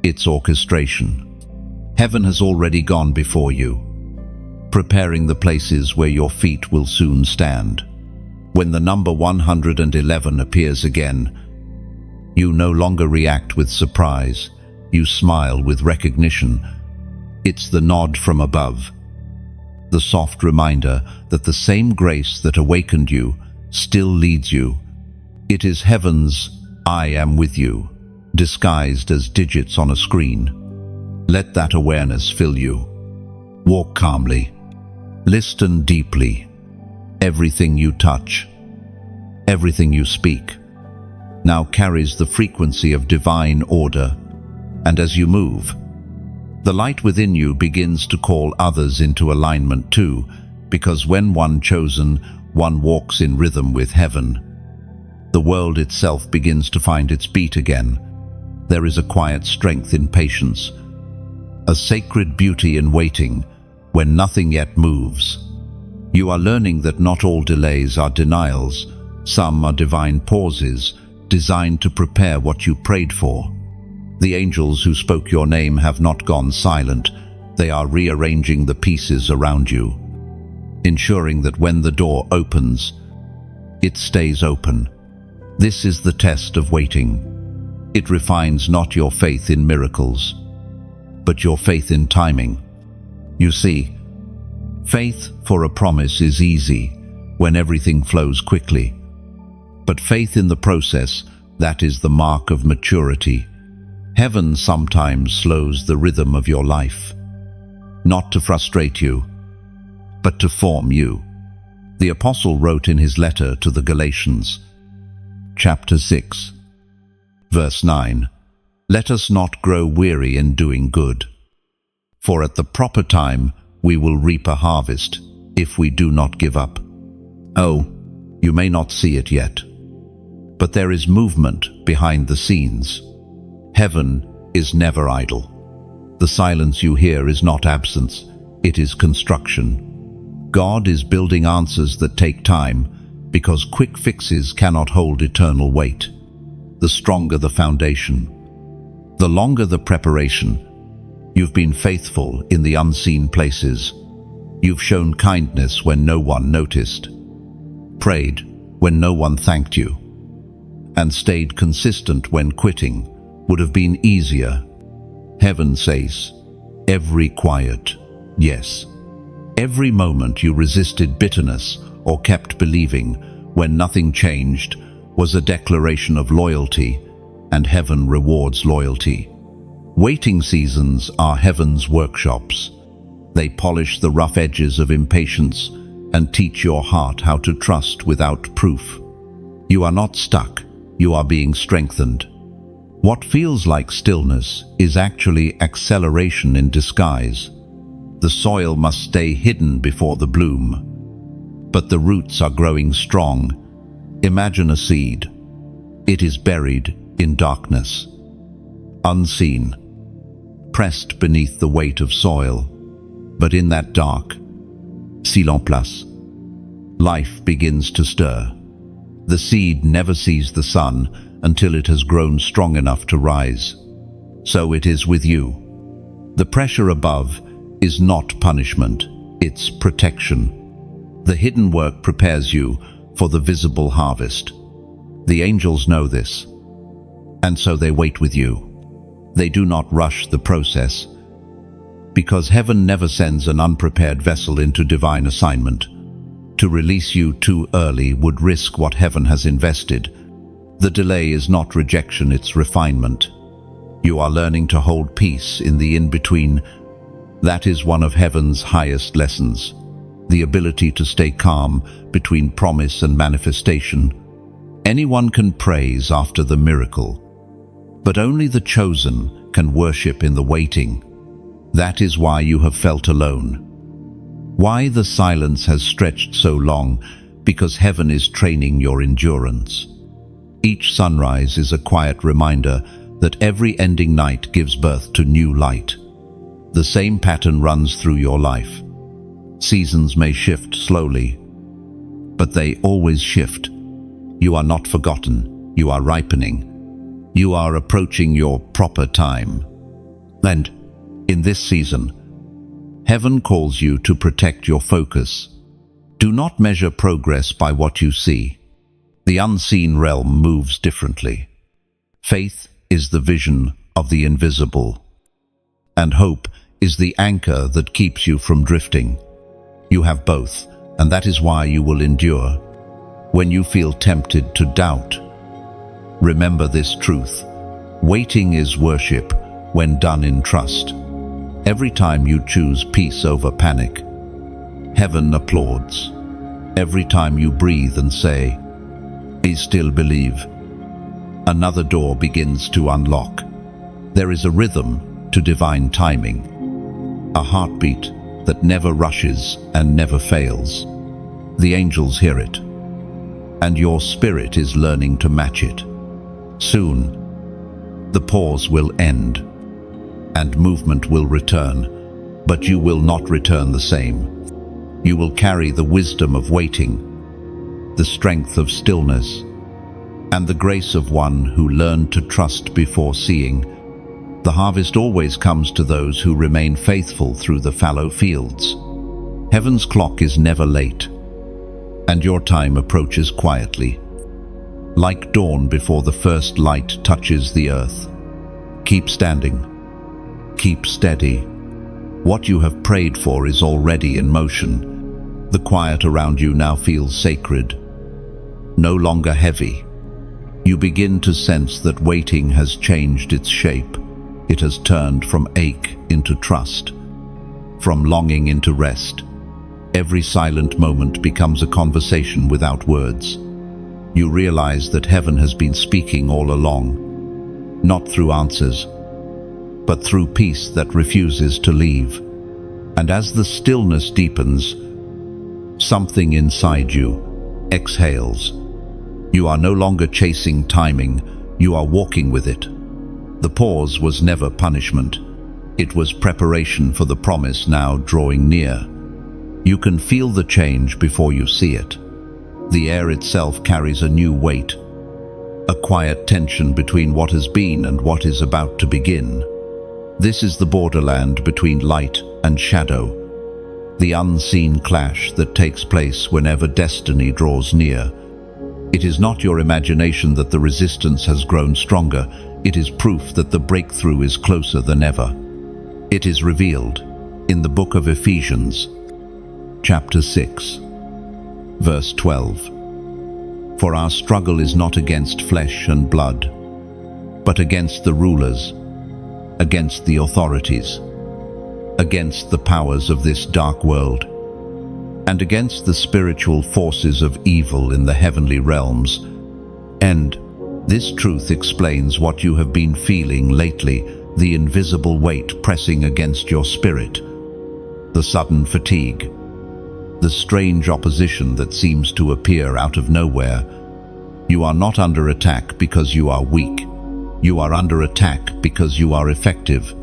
it's orchestration. Heaven has already gone before you, preparing the places where your feet will soon stand. When the number 111 appears again, you no longer react with surprise, you smile with recognition. It's the nod from above, the soft reminder that the same grace that awakened you still leads you. It is heaven's I am with you, disguised as digits on a screen. Let that awareness fill you. Walk calmly. Listen deeply. Everything you touch, everything you speak, now carries the frequency of divine order. And as you move, the light within you begins to call others into alignment too, because when one chosen, one walks in rhythm with heaven, the world itself begins to find its beat again. There is a quiet strength in patience, a sacred beauty in waiting when nothing yet moves. You are learning that not all delays are denials. Some are divine pauses, designed to prepare what you prayed for. The angels who spoke your name have not gone silent. They are rearranging the pieces around you, ensuring that when the door opens, it stays open. This is the test of waiting. It refines not your faith in miracles, but your faith in timing. You see, faith for a promise is easy when everything flows quickly. But faith in the process, that is the mark of maturity. Heaven sometimes slows the rhythm of your life, not to frustrate you, but to form you. The apostle wrote in his letter to the Galatians, chapter 6, verse 9, "Let us not grow weary in doing good, for at the proper time we will reap a harvest if we do not give up." Oh, you may not see it yet, but there is movement behind the scenes. Heaven is never idle. The silence you hear is not absence, it is construction. God is building answers that take time, because quick fixes cannot hold eternal weight. The stronger the foundation, the longer the preparation. You've been faithful in the unseen places. You've shown kindness when no one noticed, prayed when no one thanked you, and stayed consistent when quitting would have been easier. Heaven says, every quiet yes, every moment you resisted bitterness or kept believing when nothing changed was a declaration of loyalty, and heaven rewards loyalty. Waiting seasons are heaven's workshops. They polish the rough edges of impatience and teach your heart how to trust without proof. You are not stuck, you are being strengthened. What feels like stillness is actually acceleration in disguise. The soil must stay hidden before the bloom, but the roots are growing strong. Imagine a seed. It is buried in darkness, unseen, pressed beneath the weight of soil. But in that dark, silence, life begins to stir. The seed never sees the sun until it has grown strong enough to rise. So it is with you. The pressure above is not punishment, it's protection. The hidden work prepares you for the visible harvest. The angels know this, and so they wait with you. They do not rush the process, because heaven never sends an unprepared vessel into divine assignment. To release you too early would risk what heaven has invested. The delay is not rejection, it's refinement. You are learning to hold peace in the in-between. That is one of heaven's highest lessons. The ability to stay calm between promise and manifestation. Anyone can praise after the miracle, but only the chosen can worship in the waiting. That is why you have felt alone. Why the silence has stretched so long, because heaven is training your endurance. Each sunrise is a quiet reminder that every ending night gives birth to new light. The same pattern runs through your life. Seasons may shift slowly, but they always shift. You are not forgotten, you are ripening. You are approaching your proper time. And in this season, heaven calls you to protect your focus. Do not measure progress by what you see. The unseen realm moves differently. Faith is the vision of the invisible, and hope is the anchor that keeps you from drifting. You have both, and that is why you will endure. When you feel tempted to doubt, remember this truth. Waiting is worship when done in trust. Every time you choose peace over panic, heaven applauds. Every time you breathe and say, "I still believe," another door begins to unlock. There is a rhythm to divine timing, a heartbeat that never rushes and never fails. The angels hear it, and your spirit is learning to match it. Soon, the pause will end, and movement will return, but you will not return the same. You will carry the wisdom of waiting, the strength of stillness, and the grace of one who learned to trust before seeing. The harvest always comes to those who remain faithful through the fallow fields. Heaven's clock is never late, and your time approaches quietly, like dawn before the first light touches the earth. Keep standing. Keep steady. What you have prayed for is already in motion. The quiet around you now feels sacred, no longer heavy. You begin to sense that waiting has changed its shape. It has turned from ache into trust, from longing into rest. Every silent moment becomes a conversation without words. You realize that heaven has been speaking all along, not through answers, but through peace that refuses to leave. And as the stillness deepens, something inside you exhales. You are no longer chasing timing, you are walking with it. The pause was never punishment. It was preparation for the promise now drawing near. You can feel the change before you see it. The air itself carries a new weight, a quiet tension between what has been and what is about to begin. This is the borderland between light and shadow, the unseen clash that takes place whenever destiny draws near. It is not your imagination that the resistance has grown stronger. It is proof that the breakthrough is closer than ever. It is revealed in the book of Ephesians, chapter 6, verse 12. For our struggle is not against flesh and blood, but against the rulers, against the authorities, against the powers of this dark world, and against the spiritual forces of evil in the heavenly realms. And this truth explains what you have been feeling lately, the invisible weight pressing against your spirit, the sudden fatigue, the strange opposition that seems to appear out of nowhere. You are not under attack because you are weak. You are under attack because you are effective.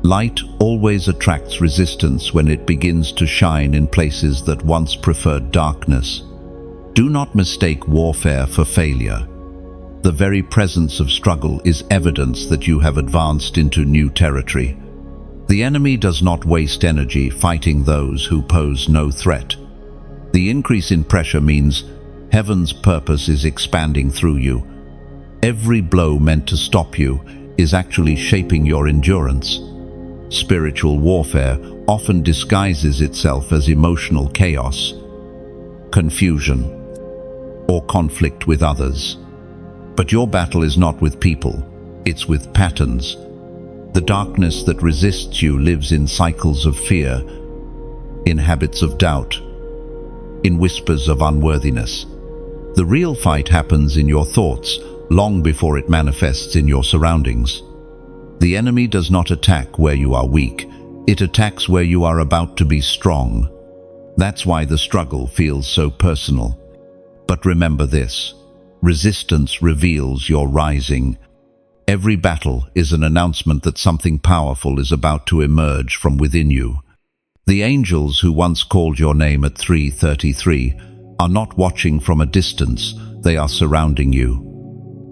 Light always attracts resistance when it begins to shine in places that once preferred darkness. Do not mistake warfare for failure. The very presence of struggle is evidence that you have advanced into new territory. The enemy does not waste energy fighting those who pose no threat. The increase in pressure means heaven's purpose is expanding through you. Every blow meant to stop you is actually shaping your endurance. Spiritual warfare often disguises itself as emotional chaos, confusion, or conflict with others. But your battle is not with people, it's with patterns. The darkness that resists you lives in cycles of fear, in habits of doubt, in whispers of unworthiness. The real fight happens in your thoughts, long before it manifests in your surroundings. The enemy does not attack where you are weak, it attacks where you are about to be strong. That's why the struggle feels so personal. But remember this: resistance reveals your rising. Every battle is an announcement that something powerful is about to emerge from within you. The angels who once called your name at 3:33 are not watching from a distance, they are surrounding you.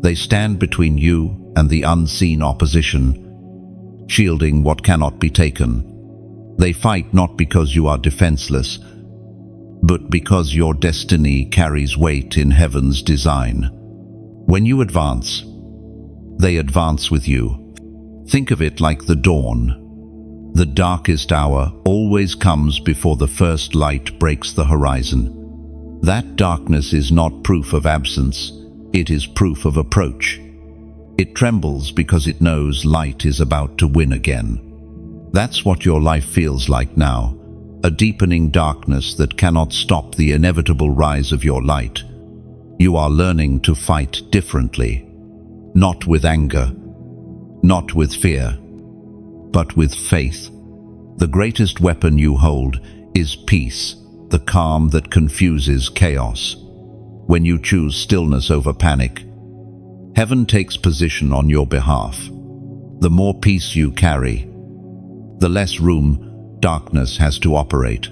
They stand between you and the unseen opposition, shielding what cannot be taken. They fight not because you are defenseless, but because your destiny carries weight in heaven's design. When you advance, they advance with you. Think of it like the dawn. The darkest hour always comes before the first light breaks the horizon. That darkness is not proof of absence, it is proof of approach. It trembles because it knows light is about to win again. That's what your life feels like now, a deepening darkness that cannot stop the inevitable rise of your light. You are learning to fight differently, not with anger, not with fear, but with faith. The greatest weapon you hold is peace, the calm that confuses chaos. When you choose stillness over panic, heaven takes position on your behalf. The more peace you carry, the less room darkness has to operate.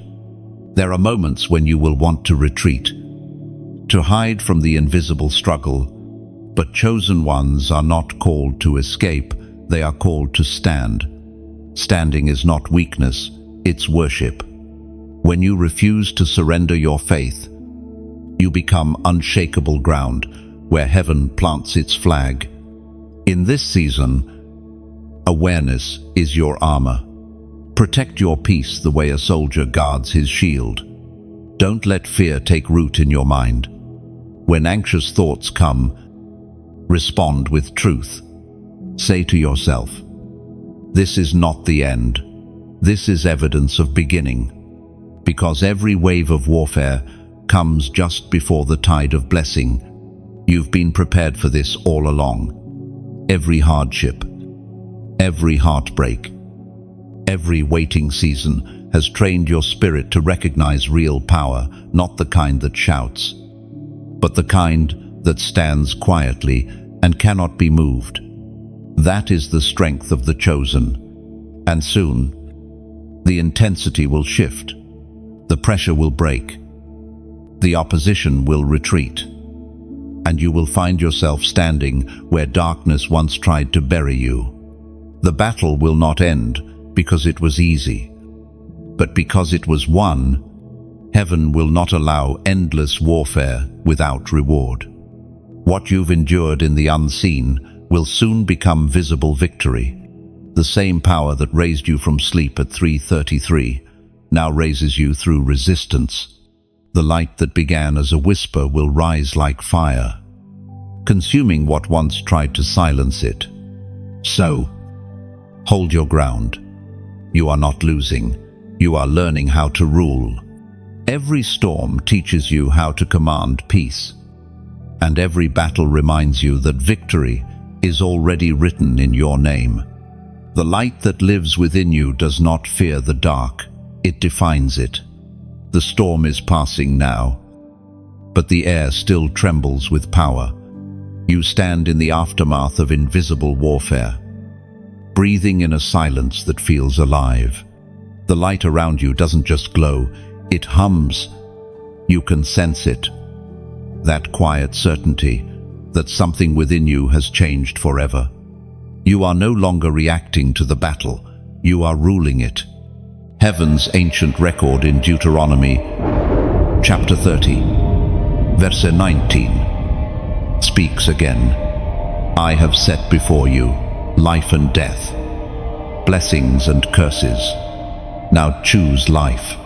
There are moments when you will want to retreat, to hide from the invisible struggle, but chosen ones are not called to escape, they are called to stand. Standing is not weakness, it's worship. When you refuse to surrender your faith, you become unshakable ground where heaven plants its flag. In this season, awareness is your armor. Protect your peace the way a soldier guards his shield. Don't let fear take root in your mind. When anxious thoughts come, respond with truth. Say to yourself, "This is not the end. This is evidence of beginning." Because every wave of warfare comes just before the tide of blessing. You've been prepared for this all along. Every hardship, every heartbreak, every waiting season has trained your spirit to recognize real power, not the kind that shouts, but the kind that stands quietly and cannot be moved. That is the strength of the chosen. And soon, the intensity will shift. The pressure will break. The opposition will retreat. And you will find yourself standing where darkness once tried to bury you. The battle will not end because it was easy, but because it was won. Heaven will not allow endless warfare without reward. What you've endured in the unseen will soon become visible victory. The same power that raised you from sleep at 3:33 now raises you through resistance. The light that began as a whisper will rise like fire, consuming what once tried to silence it. So, hold your ground. You are not losing. You are learning how to rule. Every storm teaches you how to command peace, and every battle reminds you that victory is already written in your name. The light that lives within you does not fear the dark, it defines it. The storm is passing now, but the air still trembles with power. You stand in the aftermath of invisible warfare, breathing in a silence that feels alive. The light around you doesn't just glow, it hums. You can sense it. That quiet certainty that something within you has changed forever. You are no longer reacting to the battle, you are ruling it. Heaven's ancient record in Deuteronomy, chapter 30, verse 19, speaks again. I have set before you life and death, blessings and curses. Now choose life,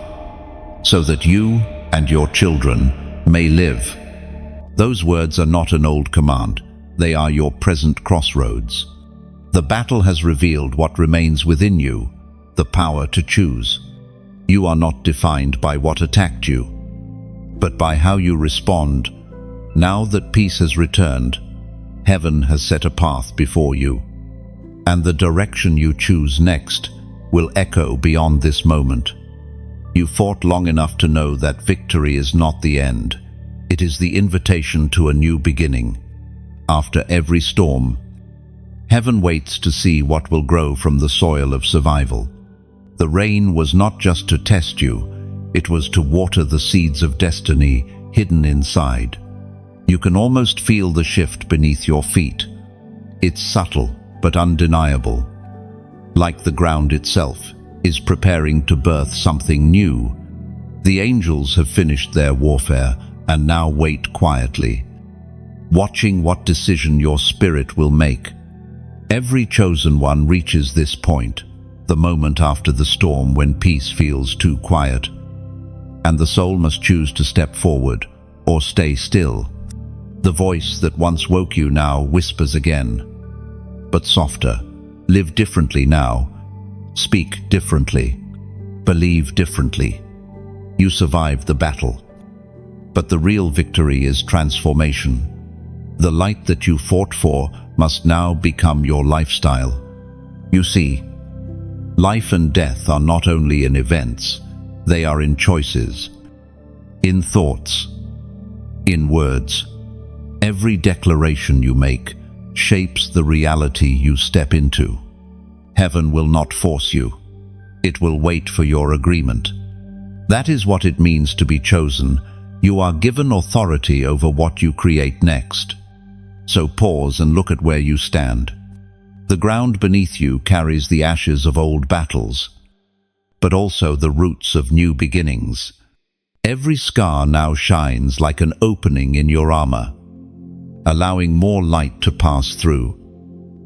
so that you and your children may live. Those words are not an old command, they are your present crossroads. The battle has revealed what remains within you, the power to choose. You are not defined by what attacked you, but by how you respond. Now that peace has returned, heaven has set a path before you, and the direction you choose next will echo beyond this moment. You fought long enough to know that victory is not the end. It is the invitation to a new beginning. After every storm, heaven waits to see what will grow from the soil of survival. The rain was not just to test you, it was to water the seeds of destiny hidden inside. You can almost feel the shift beneath your feet. It's subtle but undeniable. Like the ground itself is preparing to birth something new. The angels have finished their warfare and now wait quietly, watching what decision your spirit will make. Every chosen one reaches this point, the moment after the storm when peace feels too quiet, and the soul must choose to step forward or stay still. The voice that once woke you now whispers again, but softer. Live differently now. Speak differently. Believe differently. You survived the battle, but the real victory is transformation. The light that you fought for must now become your lifestyle. You see, life and death are not only in events, they are in choices, in thoughts, in words. Every declaration you make shapes the reality you step into. Heaven will not force you. It will wait for your agreement. That is what it means to be chosen. You are given authority over what you create next. So pause and look at where you stand. The ground beneath you carries the ashes of old battles, but also the roots of new beginnings. Every scar now shines like an opening in your armor, allowing more light to pass through.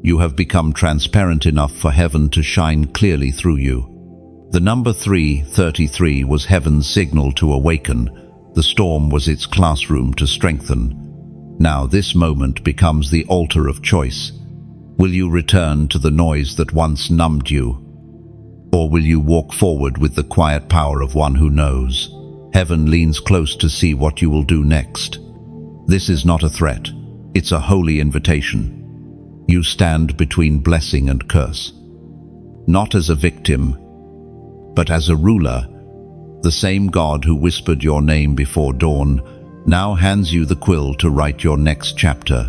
You have become transparent enough for heaven to shine clearly through you. The number 3:33 was heaven's signal to awaken. The storm was its classroom to strengthen. Now this moment becomes the altar of choice. Will you return to the noise that once numbed you? Or will you walk forward with the quiet power of one who knows? Heaven leans close to see what you will do next. This is not a threat. It's a holy invitation. You stand between blessing and curse, not as a victim, but as a ruler. The same God who whispered your name before dawn now hands you the quill to write your next chapter.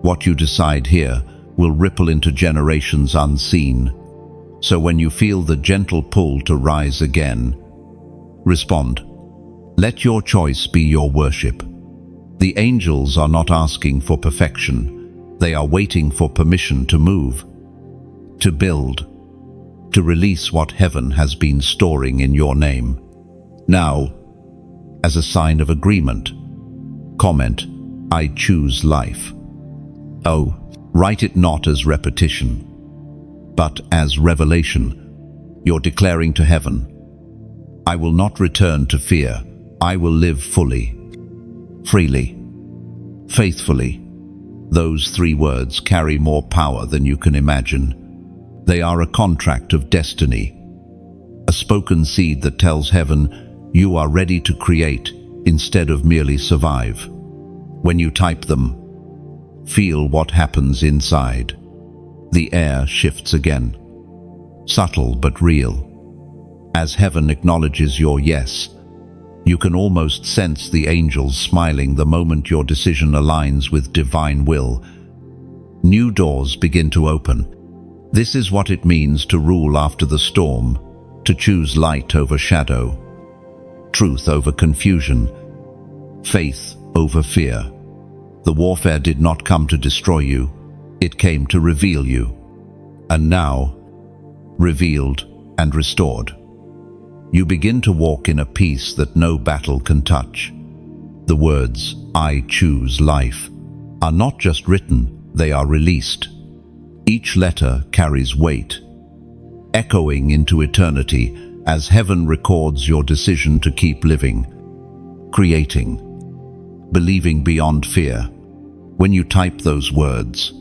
What you decide here will ripple into generations unseen. So when you feel the gentle pull to rise again, respond. Let your choice be your worship. The angels are not asking for perfection. They are waiting for permission to move, to build, to release what heaven has been storing in your name. Now, as a sign of agreement, comment, I choose life. Oh, write it not as repetition, but as revelation. You're declaring to heaven, I will not return to fear. I will live fully, freely, faithfully. Those 3 words carry more power than you can imagine. They are a contract of destiny, a spoken seed that tells heaven you are ready to create instead of merely survive. When you type them, feel what happens inside. The air shifts again, subtle but real. As heaven acknowledges your yes, you can almost sense the angels smiling the moment your decision aligns with divine will. New doors begin to open. This is what it means to rule after the storm, to choose light over shadow, truth over confusion, faith over fear. The warfare did not come to destroy you, it came to reveal you. And now, revealed and restored, you begin to walk in a peace that no battle can touch. The words, I choose life, are not just written, they are released. Each letter carries weight, echoing into eternity as heaven records your decision to keep living, creating, believing beyond fear. When you type those words,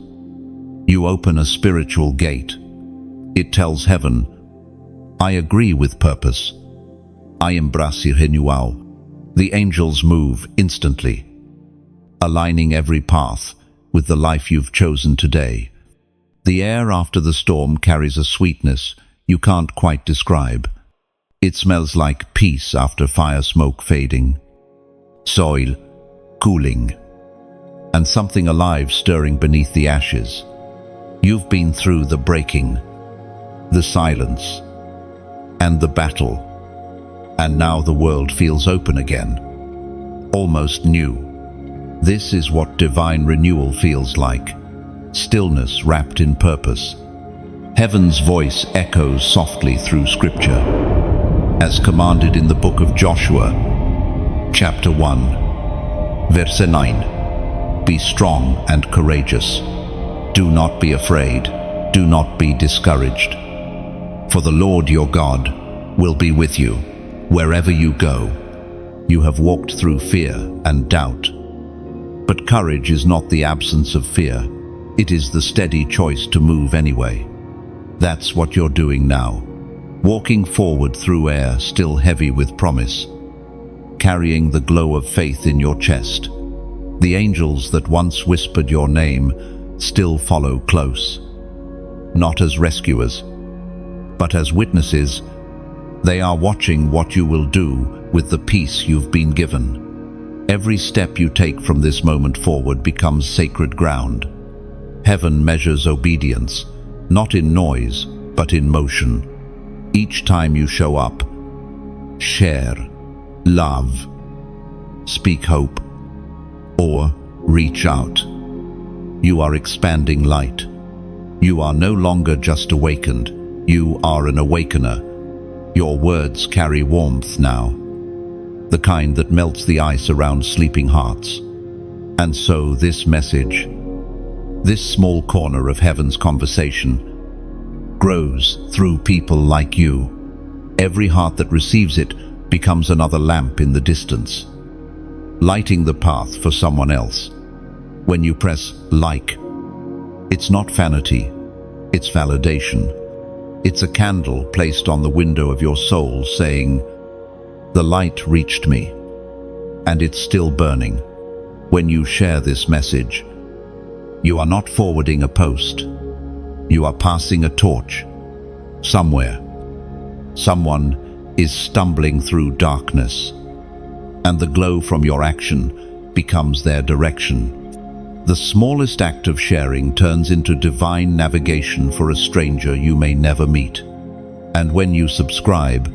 you open a spiritual gate. It tells heaven, I agree with purpose. I embrace renewal. The angels move instantly, aligning every path with the life you've chosen today. The air after the storm carries a sweetness you can't quite describe. It smells like peace after fire smoke fading, soil cooling, and something alive stirring beneath the ashes. You've been through the breaking, the silence, and the battle, and now the world feels open again, almost new. This is what divine renewal feels like, stillness wrapped in purpose. Heaven's voice echoes softly through Scripture, as commanded in the book of Joshua, chapter 1, verse 9. Be strong and courageous. Do not be afraid. Do not be discouraged. For the Lord your God will be with you wherever you go. You have walked through fear and doubt. But courage is not the absence of fear. It is the steady choice to move anyway. That's what you're doing now. Walking forward through air still heavy with promise, carrying the glow of faith in your chest. The angels that once whispered your name still follow close. Not as rescuers, but as witnesses. They are watching what you will do with the peace you've been given. Every step you take from this moment forward becomes sacred ground. Heaven measures obedience, not in noise, but in motion. Each time you show up, share, love, speak hope, or reach out, you are expanding light. You are no longer just awakened, you are an awakener. Your words carry warmth now, the kind that melts the ice around sleeping hearts. And so this message, this small corner of heaven's conversation, grows through people like you. Every heart that receives it becomes another lamp in the distance, lighting the path for someone else. When you press like, it's not vanity, it's validation. It's a candle placed on the window of your soul saying, the light reached me, and it's still burning. When you share this message, you are not forwarding a post. You are passing a torch. Somewhere, someone is stumbling through darkness, and the glow from your action becomes their direction. The smallest act of sharing turns into divine navigation for a stranger you may never meet. And when you subscribe,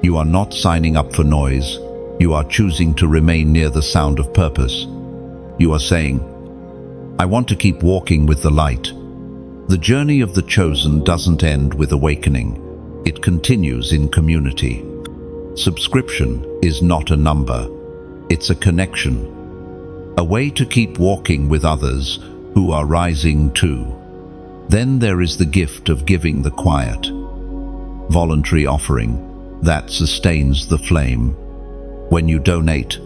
you are not signing up for noise, you are choosing to remain near the sound of purpose. You are saying, I want to keep walking with the light. The journey of the chosen doesn't end with awakening, it continues in community. Subscription is not a number, it's a connection. A way to keep walking with others who are rising too. Then there is the gift of giving, the quiet, voluntary offering that sustains the flame. When you donate,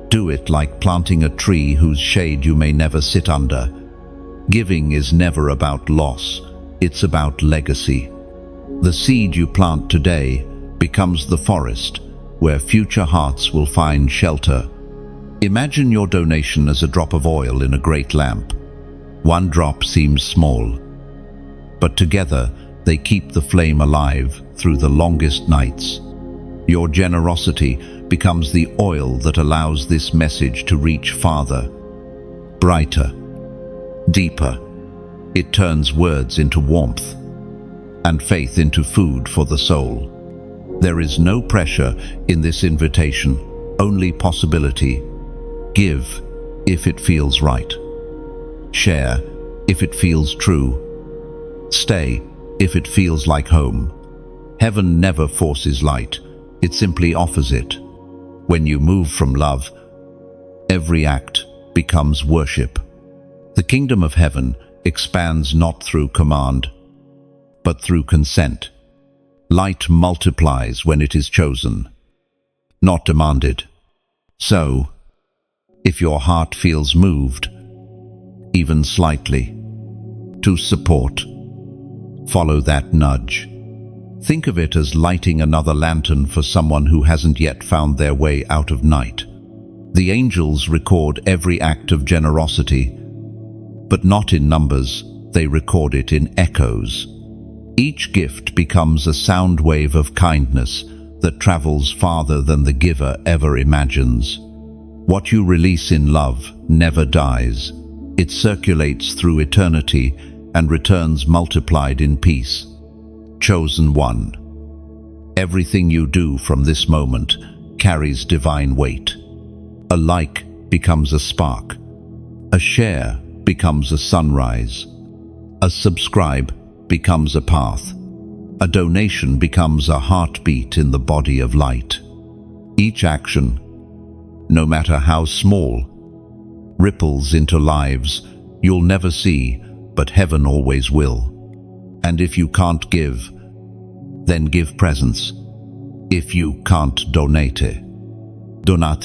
do it like planting a tree whose shade you may never sit under. Giving is never about loss, it's about legacy. The seed you plant today becomes the forest where future hearts will find shelter. Imagine your donation as a drop of oil in a great lamp. One drop seems small, but together they keep the flame alive through the longest nights. Your generosity becomes the oil that allows this message to reach farther, brighter, deeper. It turns words into warmth and faith into food for the soul. There is no pressure in this invitation, only possibility. Give if it feels right. Share if it feels true. Stay if it feels like home. Heaven never forces light, it simply offers it. When you move from love, every act becomes worship. The kingdom of heaven expands not through command, but through consent. Light multiplies when it is chosen, not demanded. So, if your heart feels moved, even slightly, to support, follow that nudge. Think of it as lighting another lantern for someone who hasn't yet found their way out of night. The angels record every act of generosity, but not in numbers, they record it in echoes. Each gift becomes a sound wave of kindness that travels farther than the giver ever imagines. What you release in love never dies. It circulates through eternity and returns multiplied in peace. Chosen one. Everything you do from this moment carries divine weight. A like becomes a spark. A share becomes a sunrise. A subscribe becomes a path. A donation becomes a heartbeat in the body of light. Each action, no matter how small, ripples into lives you'll never see, but heaven always will. And if you can't give, then give presence. If you can't donate,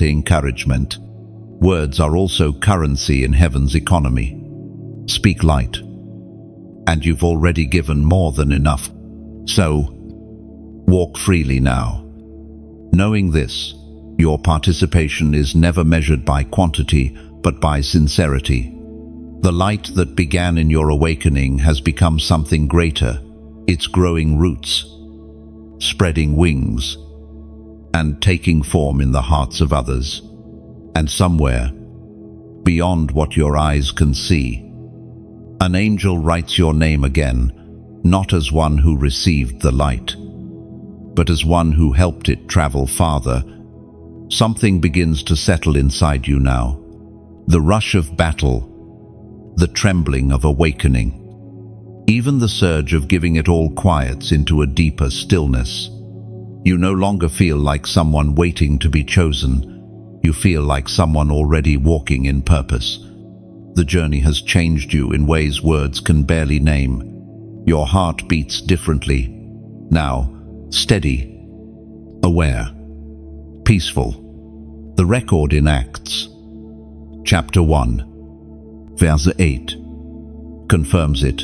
encouragement. Words are also currency in heaven's economy. Speak light, and you've already given more than enough. So, walk freely now, knowing this: your participation is never measured by quantity, but by sincerity. The light that began in your awakening has become something greater. It's growing roots, spreading wings, and taking form in the hearts of others. And somewhere, beyond what your eyes can see, an angel writes your name again, not as one who received the light, but as one who helped it travel farther. Something begins to settle inside you now. The rush of battle, the trembling of awakening. Even the surge of giving it all quiets into a deeper stillness. You no longer feel like someone waiting to be chosen. You feel like someone already walking in purpose. The journey has changed you in ways words can barely name. Your heart beats differently. Now, steady, aware, peaceful. The record in Acts, chapter 1, verse 8, confirms it.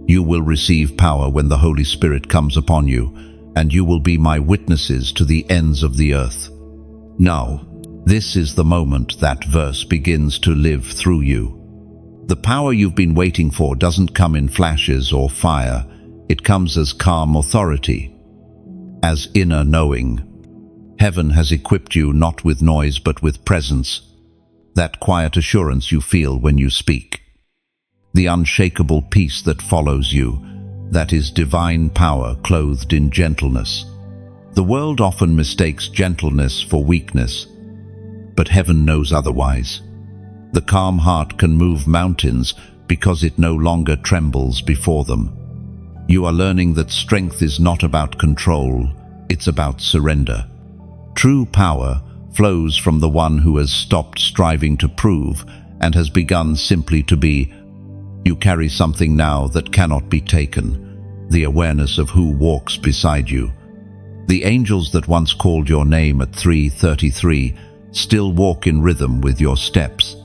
You will receive power when the Holy Spirit comes upon you, and you will be my witnesses to the ends of the earth. Now, this is the moment that verse begins to live through you. The power you've been waiting for doesn't come in flashes or fire. It comes as calm authority, as inner knowing. Heaven has equipped you not with noise but with presence. that quiet assurance you feel when you speak, the unshakable peace that follows you, that is divine power clothed in gentleness. The world often mistakes gentleness for weakness, but heaven knows otherwise. The calm heart can move mountains because it no longer trembles before them. You are learning that strength is not about control, it's about surrender. True power flows from the one who has stopped striving to prove and has begun simply to be. You carry something now that cannot be taken, the awareness of who walks beside you. The angels that once called your name at 3:33 still walk in rhythm with your steps.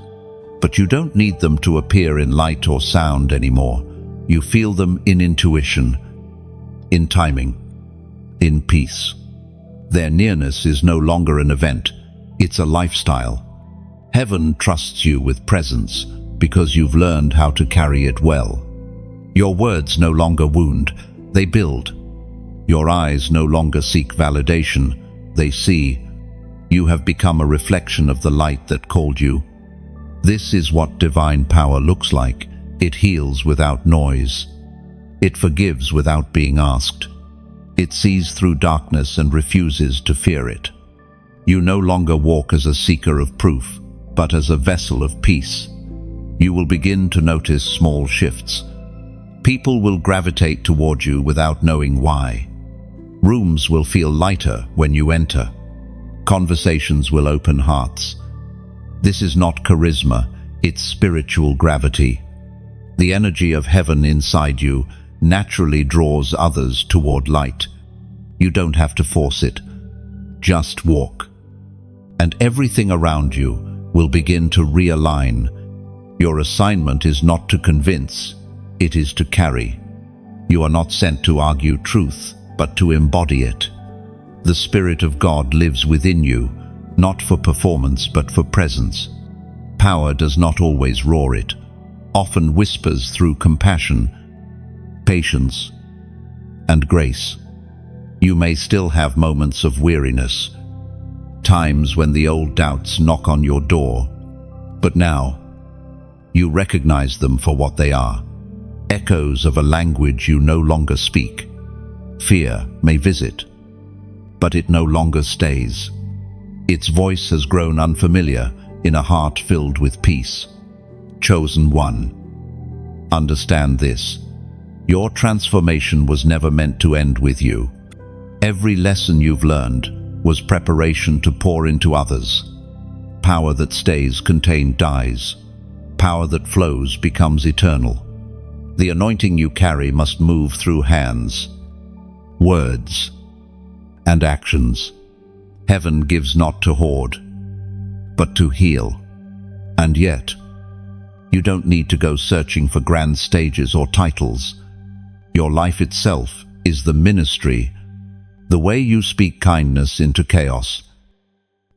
But you don't need them to appear in light or sound anymore. You feel them in intuition, in timing, in peace. Their nearness is no longer an event, it's a lifestyle. Heaven trusts you with presence because you've learned how to carry it well. Your words no longer wound, they build. Your eyes no longer seek validation, they see. You have become a reflection of the light that called you. This is what divine power looks like. It heals without noise. It forgives without being asked. It sees through darkness and refuses to fear it. You no longer walk as a seeker of proof, but as a vessel of peace. You will begin to notice small shifts. People will gravitate toward you without knowing why. Rooms will feel lighter when you enter. Conversations will open hearts. This is not charisma, it's spiritual gravity. The energy of heaven inside you naturally draws others toward light. You don't have to force it. Just walk. And everything around you will begin to realign. Your assignment is not to convince, it is to carry. You are not sent to argue truth, but to embody it. The Spirit of God lives within you, not for performance but for presence. Power does not always roar, it often whispers through compassion, patience, and grace. You may still have moments of weariness, times when the old doubts knock on your door, but now you recognize them for what they are, echoes of a language you no longer speak. Fear may visit, but it no longer stays. Its voice has grown unfamiliar in a heart filled with peace. Chosen one, understand this. Your transformation was never meant to end with you. Every lesson you've learned was preparation to pour into others. Power that stays contained dies. Power that flows becomes eternal. The anointing you carry must move through hands, words, and actions. Heaven gives not to hoard, but to heal. And yet, you don't need to go searching for grand stages or titles. Your life itself is the ministry. The way you speak kindness into chaos,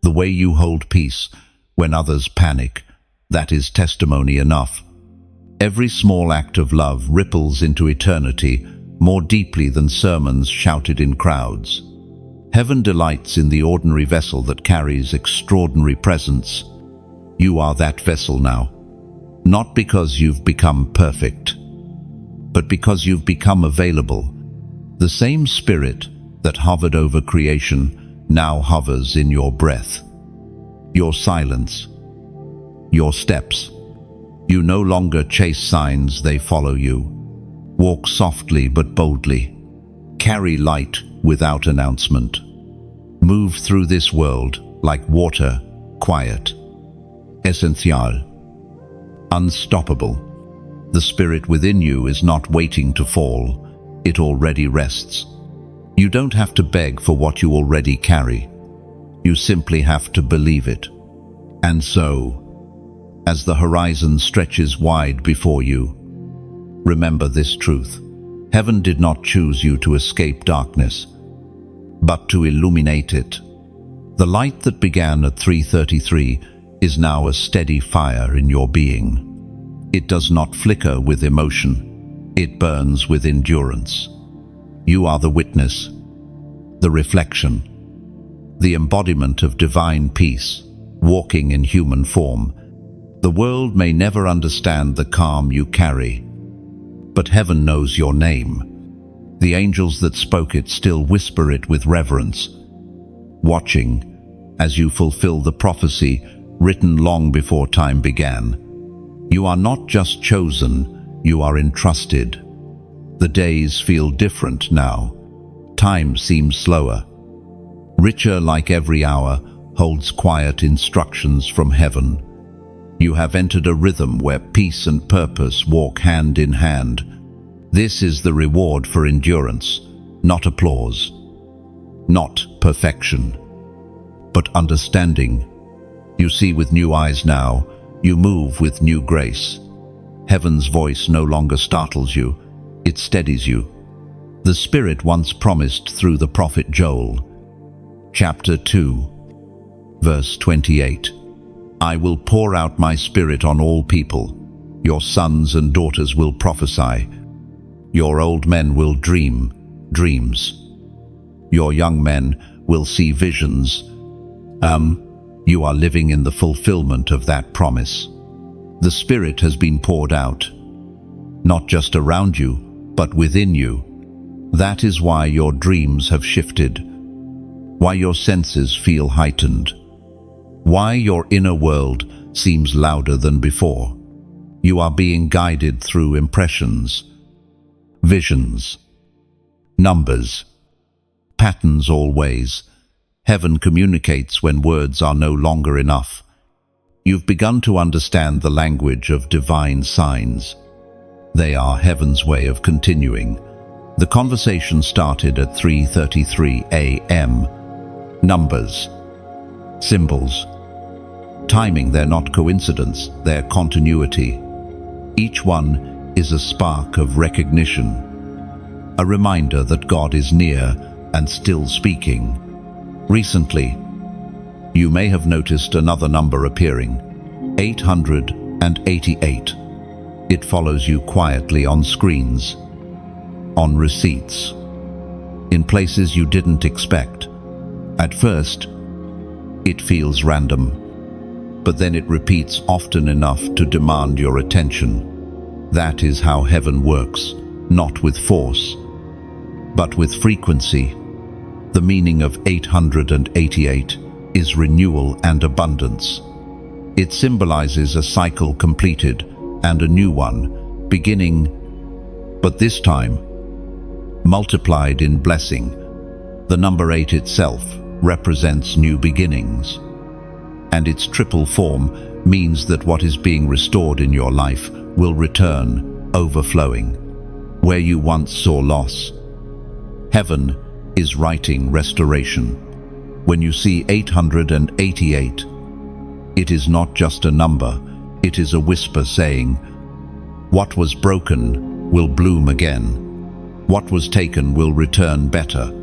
the way you hold peace when others panic, that is testimony enough. Every small act of love ripples into eternity more deeply than sermons shouted in crowds. Heaven delights in the ordinary vessel that carries extraordinary presence. You are that vessel now, not because you've become perfect, but because you've become available. The same Spirit that hovered over creation now hovers in your breath, your silence, your steps. You no longer chase signs, they follow you. Walk softly but boldly. Carry light without announcement. Move through this world like water, quiet, essential, unstoppable. The Spirit within you is not waiting to fall, it already rests. You don't have to beg for what you already carry. You simply have to believe it. And so, as the horizon stretches wide before you, remember this truth. Heaven did not choose you to escape darkness, but to illuminate it. The light that began at 3:33 is now a steady fire in your being. It does not flicker with emotion, it burns with endurance. You are the witness, the reflection, the embodiment of divine peace, walking in human form, The world may never understand the calm you carry, but heaven knows your name. The angels that spoke it still whisper it with reverence, watching as you fulfill the prophecy written long before time began. You are not just chosen, you are entrusted. The days feel different now. Time seems slower. Richer, like every hour, holds quiet instructions from heaven. You have entered a rhythm where peace and purpose walk hand in hand. This is the reward for endurance, not applause, not perfection, but understanding. You see with new eyes now, you move with new grace. Heaven's voice no longer startles you, it steadies you. The Spirit once promised through the prophet Joel, chapter 2, verse 28, I will pour out my Spirit on all people. Your sons and daughters will prophesy. Your old men will dream dreams. Your young men will see visions. You are living in the fulfillment of that promise. The Spirit has been poured out, not just around you, but within you. That is why your dreams have shifted, why your senses feel heightened, why your inner world seems louder than before. You are being guided through impressions, visions, numbers, patterns always. Heaven communicates when words are no longer enough. You've begun to understand the language of divine signs. They are heaven's way of continuing. The conversation started at 3:33 a.m. Numbers, symbols, timing, they're not coincidence, they're continuity. Each one is a spark of recognition, a reminder that God is near and still speaking. Recently, you may have noticed another number appearing, 888. It follows you quietly on screens, on receipts, in places you didn't expect. At first, it feels random, but then it repeats often enough to demand your attention. That is how heaven works, not with force, but with frequency. The meaning of 888 is renewal and abundance. It symbolizes a cycle completed and a new one beginning, but this time multiplied in blessing. The number 8 itself represents new beginnings, and its triple form means that what is being restored in your life will return, overflowing. Where you once saw loss, heaven is writing restoration. When you see 888, it is not just a number, it is a whisper saying, what was broken will bloom again. What was taken will return better.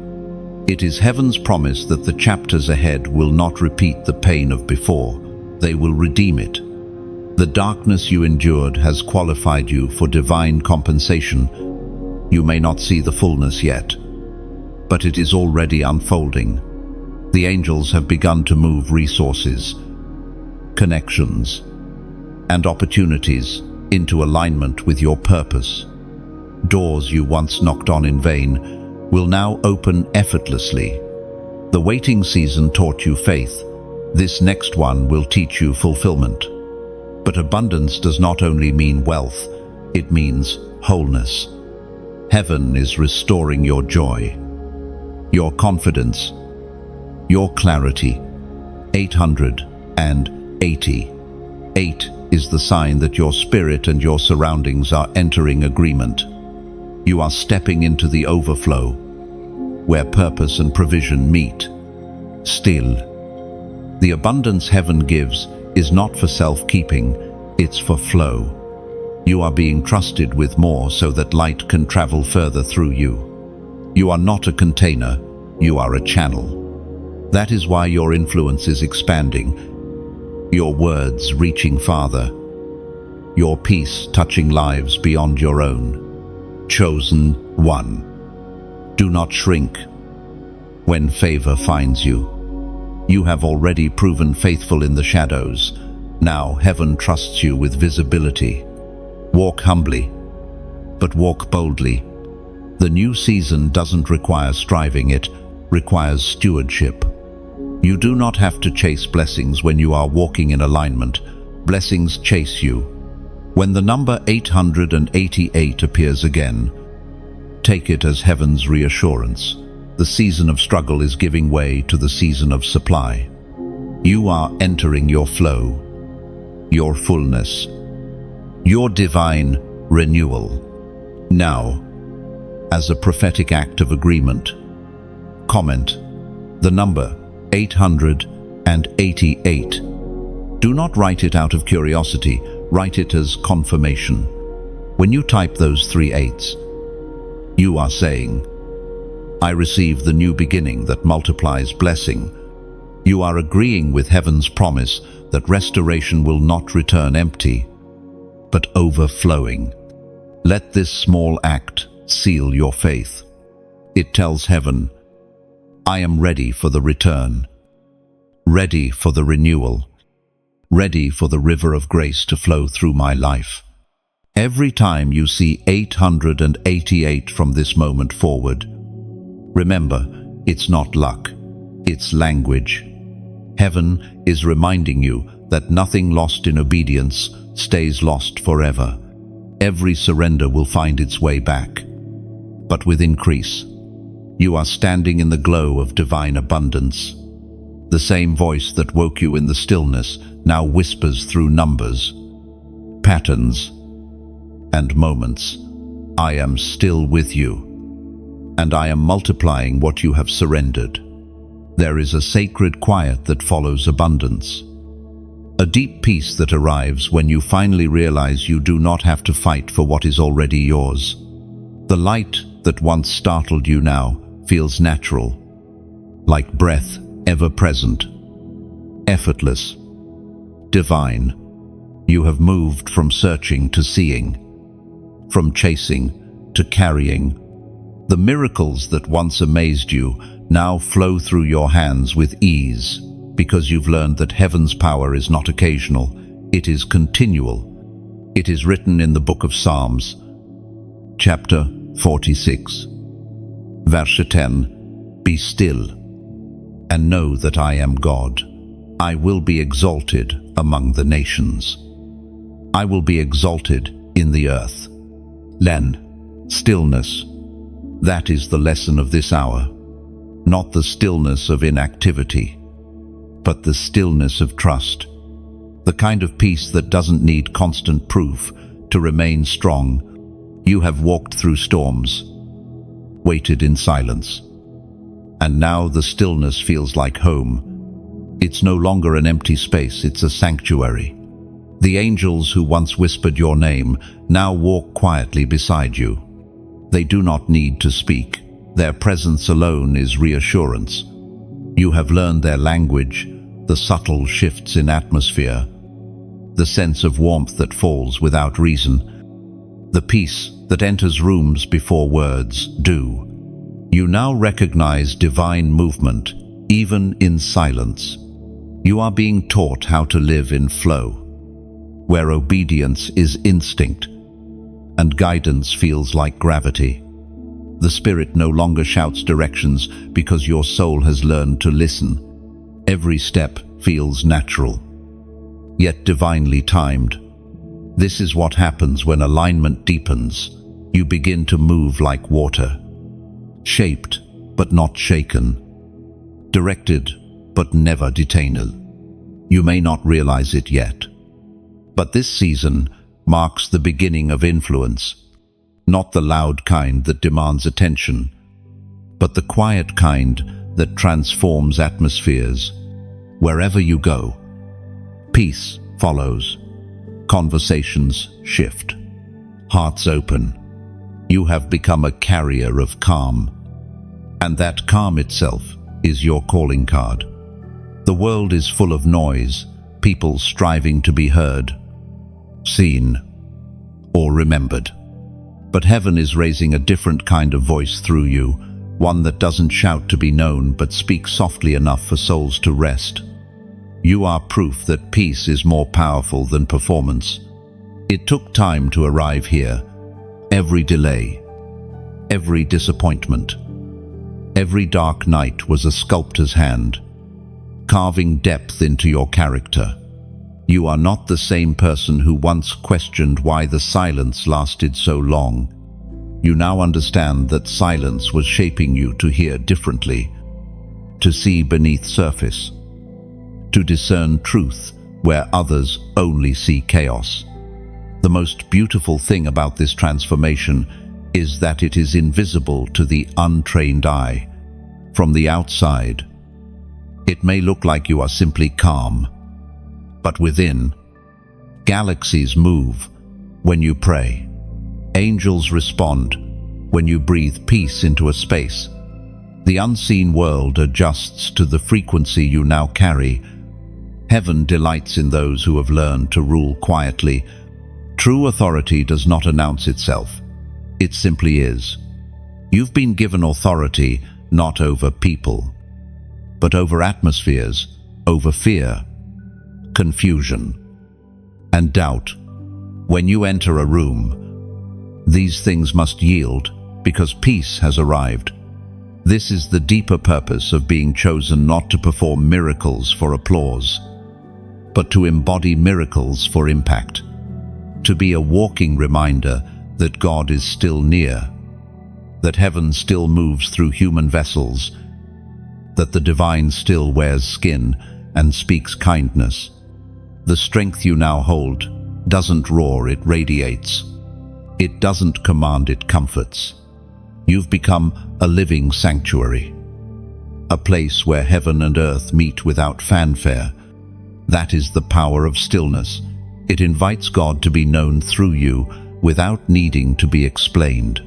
It is heaven's promise that the chapters ahead will not repeat the pain of before, they will redeem it. The darkness you endured has qualified you for divine compensation. You may not see the fullness yet, but it is already unfolding. The angels have begun to move resources, connections, and opportunities into alignment with your purpose. Doors you once knocked on in vain will now open effortlessly. The waiting season taught you faith. This next one will teach you fulfillment. But abundance does not only mean wealth, it means wholeness. Heaven is restoring your joy, your confidence, your clarity. 880. 8 is the sign that your spirit and your surroundings are entering agreement. You are stepping into the overflow, where purpose and provision meet. Still, the abundance heaven gives is not for self-keeping, it's for flow. You are being trusted with more so that light can travel further through you. You are not a container, you are a channel. That is why your influence is expanding, your words reaching farther, your peace touching lives beyond your own. Chosen one. Do not shrink when favor finds you. You have already proven faithful in the shadows. Now heaven trusts you with visibility. Walk humbly, but walk boldly. The new season doesn't require striving, it requires stewardship. You do not have to chase blessings when you are walking in alignment. Blessings chase you. When the number 888 appears again, take it as heaven's reassurance. The season of struggle is giving way to the season of supply. You are entering your flow, your fullness, your divine renewal. Now, as a prophetic act of agreement, comment the number 888. Do not write it out of curiosity, write it as confirmation. When you type those 3 8s, you are saying, I receive the new beginning that multiplies blessing. You are agreeing with heaven's promise that restoration will not return empty, but overflowing. Let this small act seal your faith. It tells heaven, I am ready for the return, ready for the renewal, ready for the river of grace to flow through my life. Every time you see 888 from this moment forward, remember, it's not luck, it's language. Heaven is reminding you that nothing lost in obedience stays lost forever. Every surrender will find its way back, but with increase. You are standing in the glow of divine abundance. The same voice that woke you in the stillness now whispers through numbers, patterns, and moments. I am still with you, and I am multiplying what you have surrendered. There is a sacred quiet that follows abundance, a deep peace that arrives when you finally realize you do not have to fight for what is already yours. The light that once startled you now feels natural, like breath, ever present, effortless, divine. You have moved from searching to seeing, from chasing to carrying. The miracles that once amazed you now flow through your hands with ease, because you've learned that heaven's power is not occasional, it is continual. It is written in the book of Psalms, chapter 46, verse 10, Be still, and know that I am God. I will be exalted among the nations. I will be exalted in the earth. Len, stillness. That is the lesson of this hour. Not the stillness of inactivity, but the stillness of trust. The kind of peace that doesn't need constant proof to remain strong. You have walked through storms, waited in silence, and now the stillness feels like home. It's no longer an empty space, it's a sanctuary. The angels who once whispered your name now walk quietly beside you. They do not need to speak. Their presence alone is reassurance. You have learned their language, the subtle shifts in atmosphere, the sense of warmth that falls without reason, the peace that enters rooms before words do. You now recognize divine movement, even in silence. You are being taught how to live in flow, where obedience is instinct and guidance feels like gravity. The Spirit no longer shouts directions because your soul has learned to listen. Every step feels natural, yet divinely timed. This is what happens when alignment deepens. You begin to move like water, shaped but not shaken, directed but never detained. You may not realize it yet, but this season marks the beginning of influence, not the loud kind that demands attention, but the quiet kind that transforms atmospheres. Wherever you go, peace follows, conversations shift, hearts open. You have become a carrier of calm, and that calm itself is your calling card. The world is full of noise, people striving to be heard, seen, or remembered. But heaven is raising a different kind of voice through you, one that doesn't shout to be known but speaks softly enough for souls to rest. You are proof that peace is more powerful than performance. It took time to arrive here. Every delay, every disappointment, every dark night was a sculptor's hand, carving depth into your character. You are not the same person who once questioned why the silence lasted so long. You now understand that silence was shaping you to hear differently, to see beneath surface, to discern truth where others only see chaos. The most beautiful thing about this transformation is that it is invisible to the untrained eye. From the outside, it may look like you are simply calm, but within, galaxies move when you pray. Angels respond when you breathe peace into a space. The unseen world adjusts to the frequency you now carry. Heaven delights in those who have learned to rule quietly. True authority does not announce itself. It simply is. You've been given authority not over people, but over atmospheres, over fear, confusion, and doubt. When you enter a room, these things must yield because peace has arrived. This is the deeper purpose of being chosen, not to perform miracles for applause, but to embody miracles for impact, to be a walking reminder that God is still near, that heaven still moves through human vessels, that the divine still wears skin and speaks kindness. The strength you now hold doesn't roar, it radiates. It doesn't command, it comforts. You've become a living sanctuary, a place where heaven and earth meet without fanfare. That is the power of stillness. It invites God to be known through you without needing to be explained.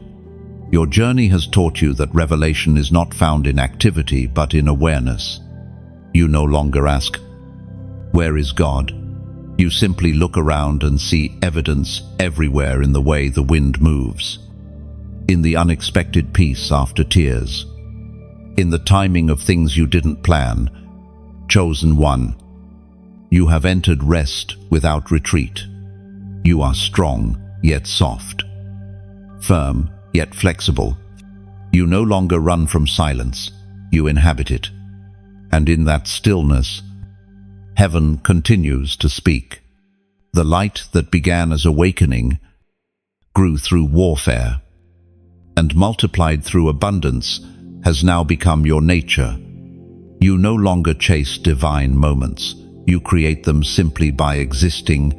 Your journey has taught you that revelation is not found in activity but in awareness. You no longer ask, "Where is God?" You simply look around and see evidence everywhere, in the way the wind moves, in the unexpected peace after tears, in the timing of things you didn't plan. Chosen one, you have entered rest without retreat. You are strong yet soft, firm yet flexible. You no longer run from silence, you inhabit it. And in that stillness, heaven continues to speak. The light that began as awakening grew through warfare and multiplied through abundance has now become your nature. You no longer chase divine moments. You create them simply by existing.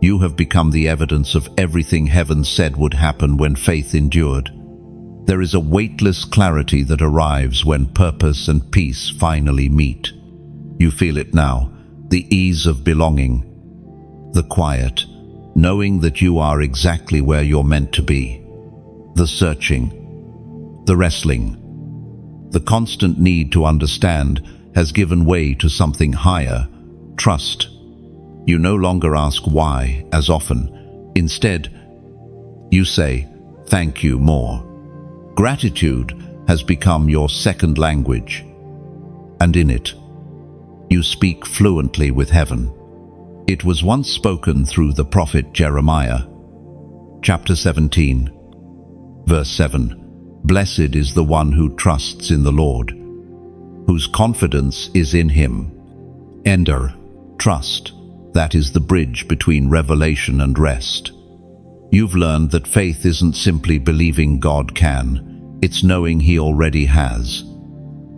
You have become the evidence of everything heaven said would happen when faith endured. There is a weightless clarity that arrives when purpose and peace finally meet. You feel it now, the ease of belonging, the quiet, knowing that you are exactly where you're meant to be. The searching, the wrestling, the constant need to understand has given way to something higher, trust. You no longer ask why as often. Instead, you say, "Thank you" more. Gratitude has become your second language, and in it, you speak fluently with heaven. It was once spoken through the prophet Jeremiah. Chapter 17, verse 7. Blessed is the one who trusts in the Lord, whose confidence is in him. Ender, trust. That is the bridge between revelation and rest. You've learned that faith isn't simply believing God can, it's knowing He already has.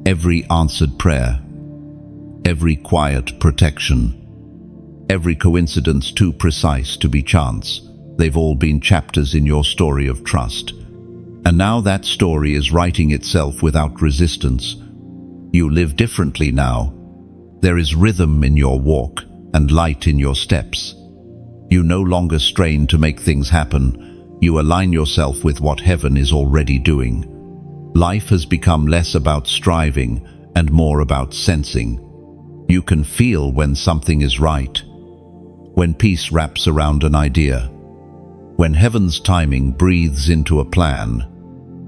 Every answered prayer, every quiet protection, every coincidence too precise to be chance, they've all been chapters in your story of trust. And now that story is writing itself without resistance. You live differently now. There is rhythm in your walk and light in your steps. You no longer strain to make things happen. You align yourself with what heaven is already doing. Life has become less about striving and more about sensing. You can feel when something is right, when peace wraps around an idea, when heaven's timing breathes into a plan.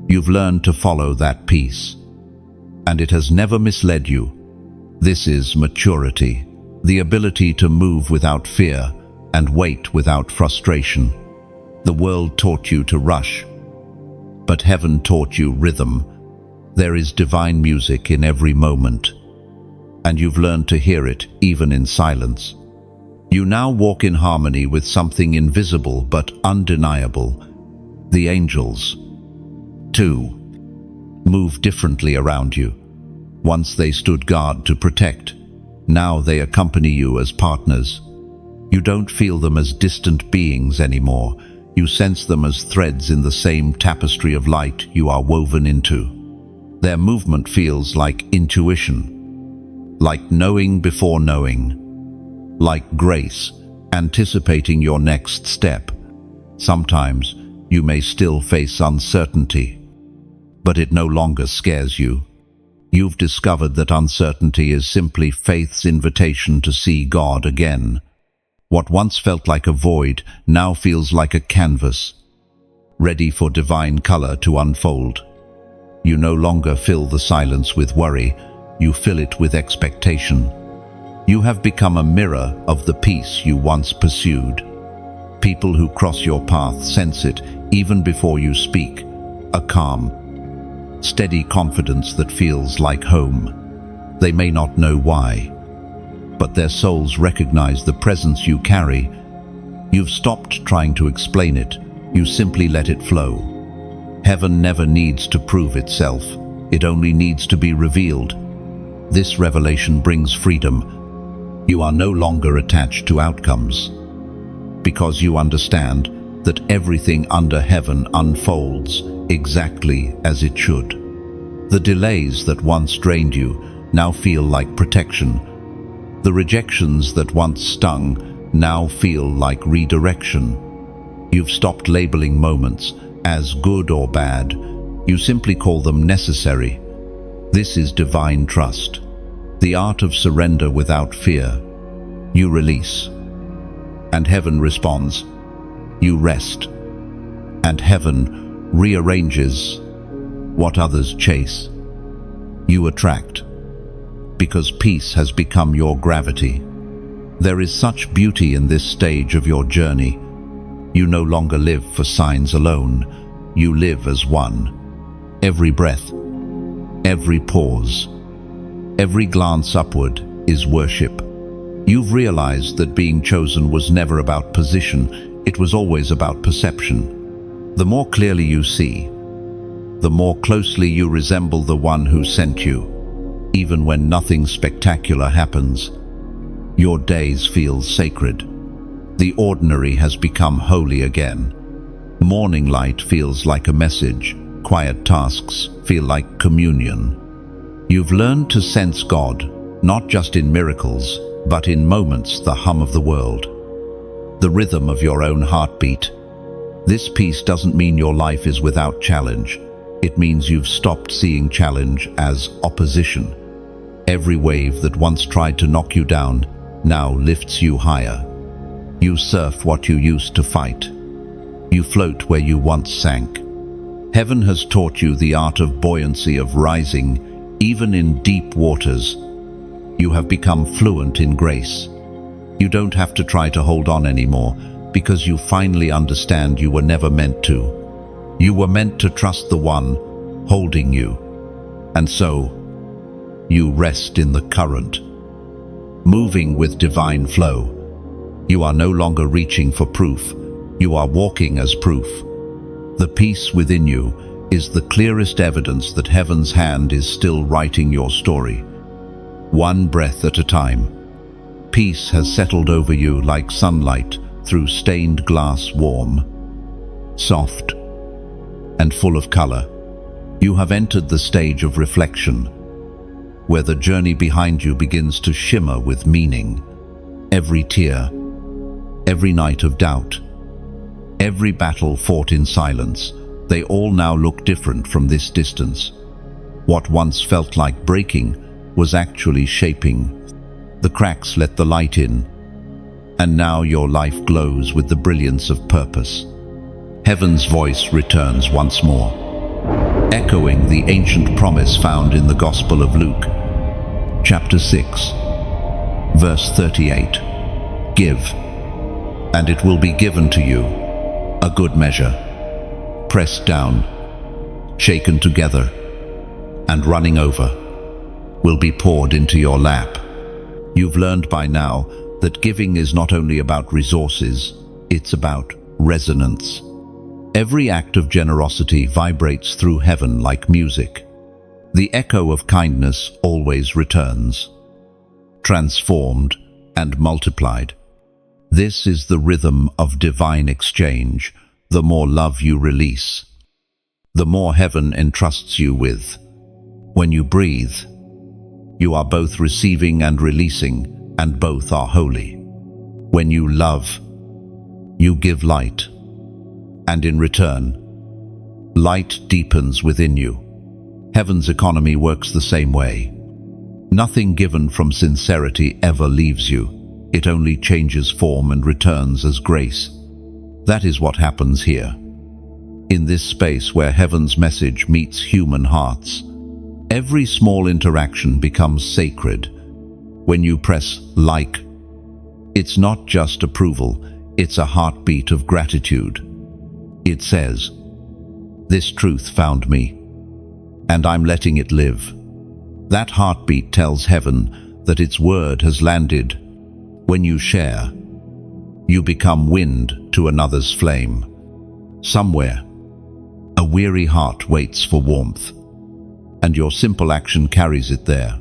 You've learned to follow that peace, and it has never misled you. This is maturity. the ability to move without fear and wait without frustration. The world taught you to rush, but heaven taught you rhythm. There is divine music in every moment, and you've learned to hear it even in silence. You now walk in harmony with something invisible but undeniable, the angels. 2. Move differently around you. Once they stood guard to protect, now they accompany you as partners. You don't feel them as distant beings anymore. You sense them as threads in the same tapestry of light you are woven into. Their movement feels like intuition, like knowing before knowing, like grace, anticipating your next step. Sometimes you may still face uncertainty, but it no longer scares you. You've discovered that uncertainty is simply faith's invitation to see God again. What once felt like a void now feels like a canvas, ready for divine color to unfold. You no longer fill the silence with worry, you fill it with expectation. You have become a mirror of the peace you once pursued. People who cross your path sense it even before you speak, a calm, steady confidence that feels like home. They may not know why, but their souls recognize the presence you carry. You've stopped trying to explain it, you simply let it flow. Heaven never needs to prove itself, it only needs to be revealed. This revelation brings freedom. You are no longer attached to outcomes, because you understand that everything under heaven unfolds exactly as it should. The delays that once drained you now feel like protection. The rejections that once stung now feel like redirection. You've stopped labeling moments as good or bad. You simply call them necessary. This is divine trust, the art of surrender without fear. You release, and heaven responds. You rest, and heaven rearranges what others chase. You attract, because peace has become your gravity. There is such beauty in this stage of your journey. You no longer live for signs alone. You live as one. Every breath, every pause, every glance upward is worship. You've realized that being chosen was never about position. It was always about perception. The more clearly you see, the more closely you resemble the one who sent you. Even when nothing spectacular happens, your days feel sacred. The ordinary has become holy again. Morning light feels like a message. Quiet tasks feel like communion. You've learned to sense God, not just in miracles, but in moments, the hum of the world, the rhythm of your own heartbeat. This peace doesn't mean your life is without challenge. It means you've stopped seeing challenge as opposition. Every wave that once tried to knock you down now lifts you higher. You surf what you used to fight. You float where you once sank. Heaven has taught you the art of buoyancy, of rising, even in deep waters. You have become fluent in grace. You don't have to try to hold on anymore, because you finally understand you were never meant to. You were meant to trust the one holding you. And so, you rest in the current, moving with divine flow. You are no longer reaching for proof. You are walking as proof. The peace within you is the clearest evidence that heaven's hand is still writing your story. One breath at a time. Peace has settled over you like sunlight through stained glass, warm, soft, and full of color. You have entered the stage of reflection, where the journey behind you begins to shimmer with meaning. Every tear, every night of doubt, every battle fought in silence, they all now look different from this distance. What once felt like breaking was actually shaping. The cracks let the light in, and now your life glows with the brilliance of purpose. Heaven's voice returns once more, echoing the ancient promise found in the Gospel of Luke, chapter 6, Verse 38. Give, and it will be given to you, a good measure, pressed down, shaken together, and running over, will be poured into your lap. You've learned by now that giving is not only about resources, it's about resonance. Every act of generosity vibrates through heaven like music. The echo of kindness always returns, transformed and multiplied. This is the rhythm of divine exchange. The more love you release, the more heaven entrusts you with. When you breathe, you are both receiving and releasing, and both are holy. When you love, you give light, and in return, light deepens within you. Heaven's economy works the same way. Nothing given from sincerity ever leaves you. It only changes form and returns as grace. That is what happens here. In this space where heaven's message meets human hearts, every small interaction becomes sacred. When you press like, it's not just approval, it's a heartbeat of gratitude. It says, "This truth found me, and I'm letting it live." That heartbeat tells heaven that its word has landed. When you share, you become wind to another's flame. Somewhere, a weary heart waits for warmth, and your simple action carries it there.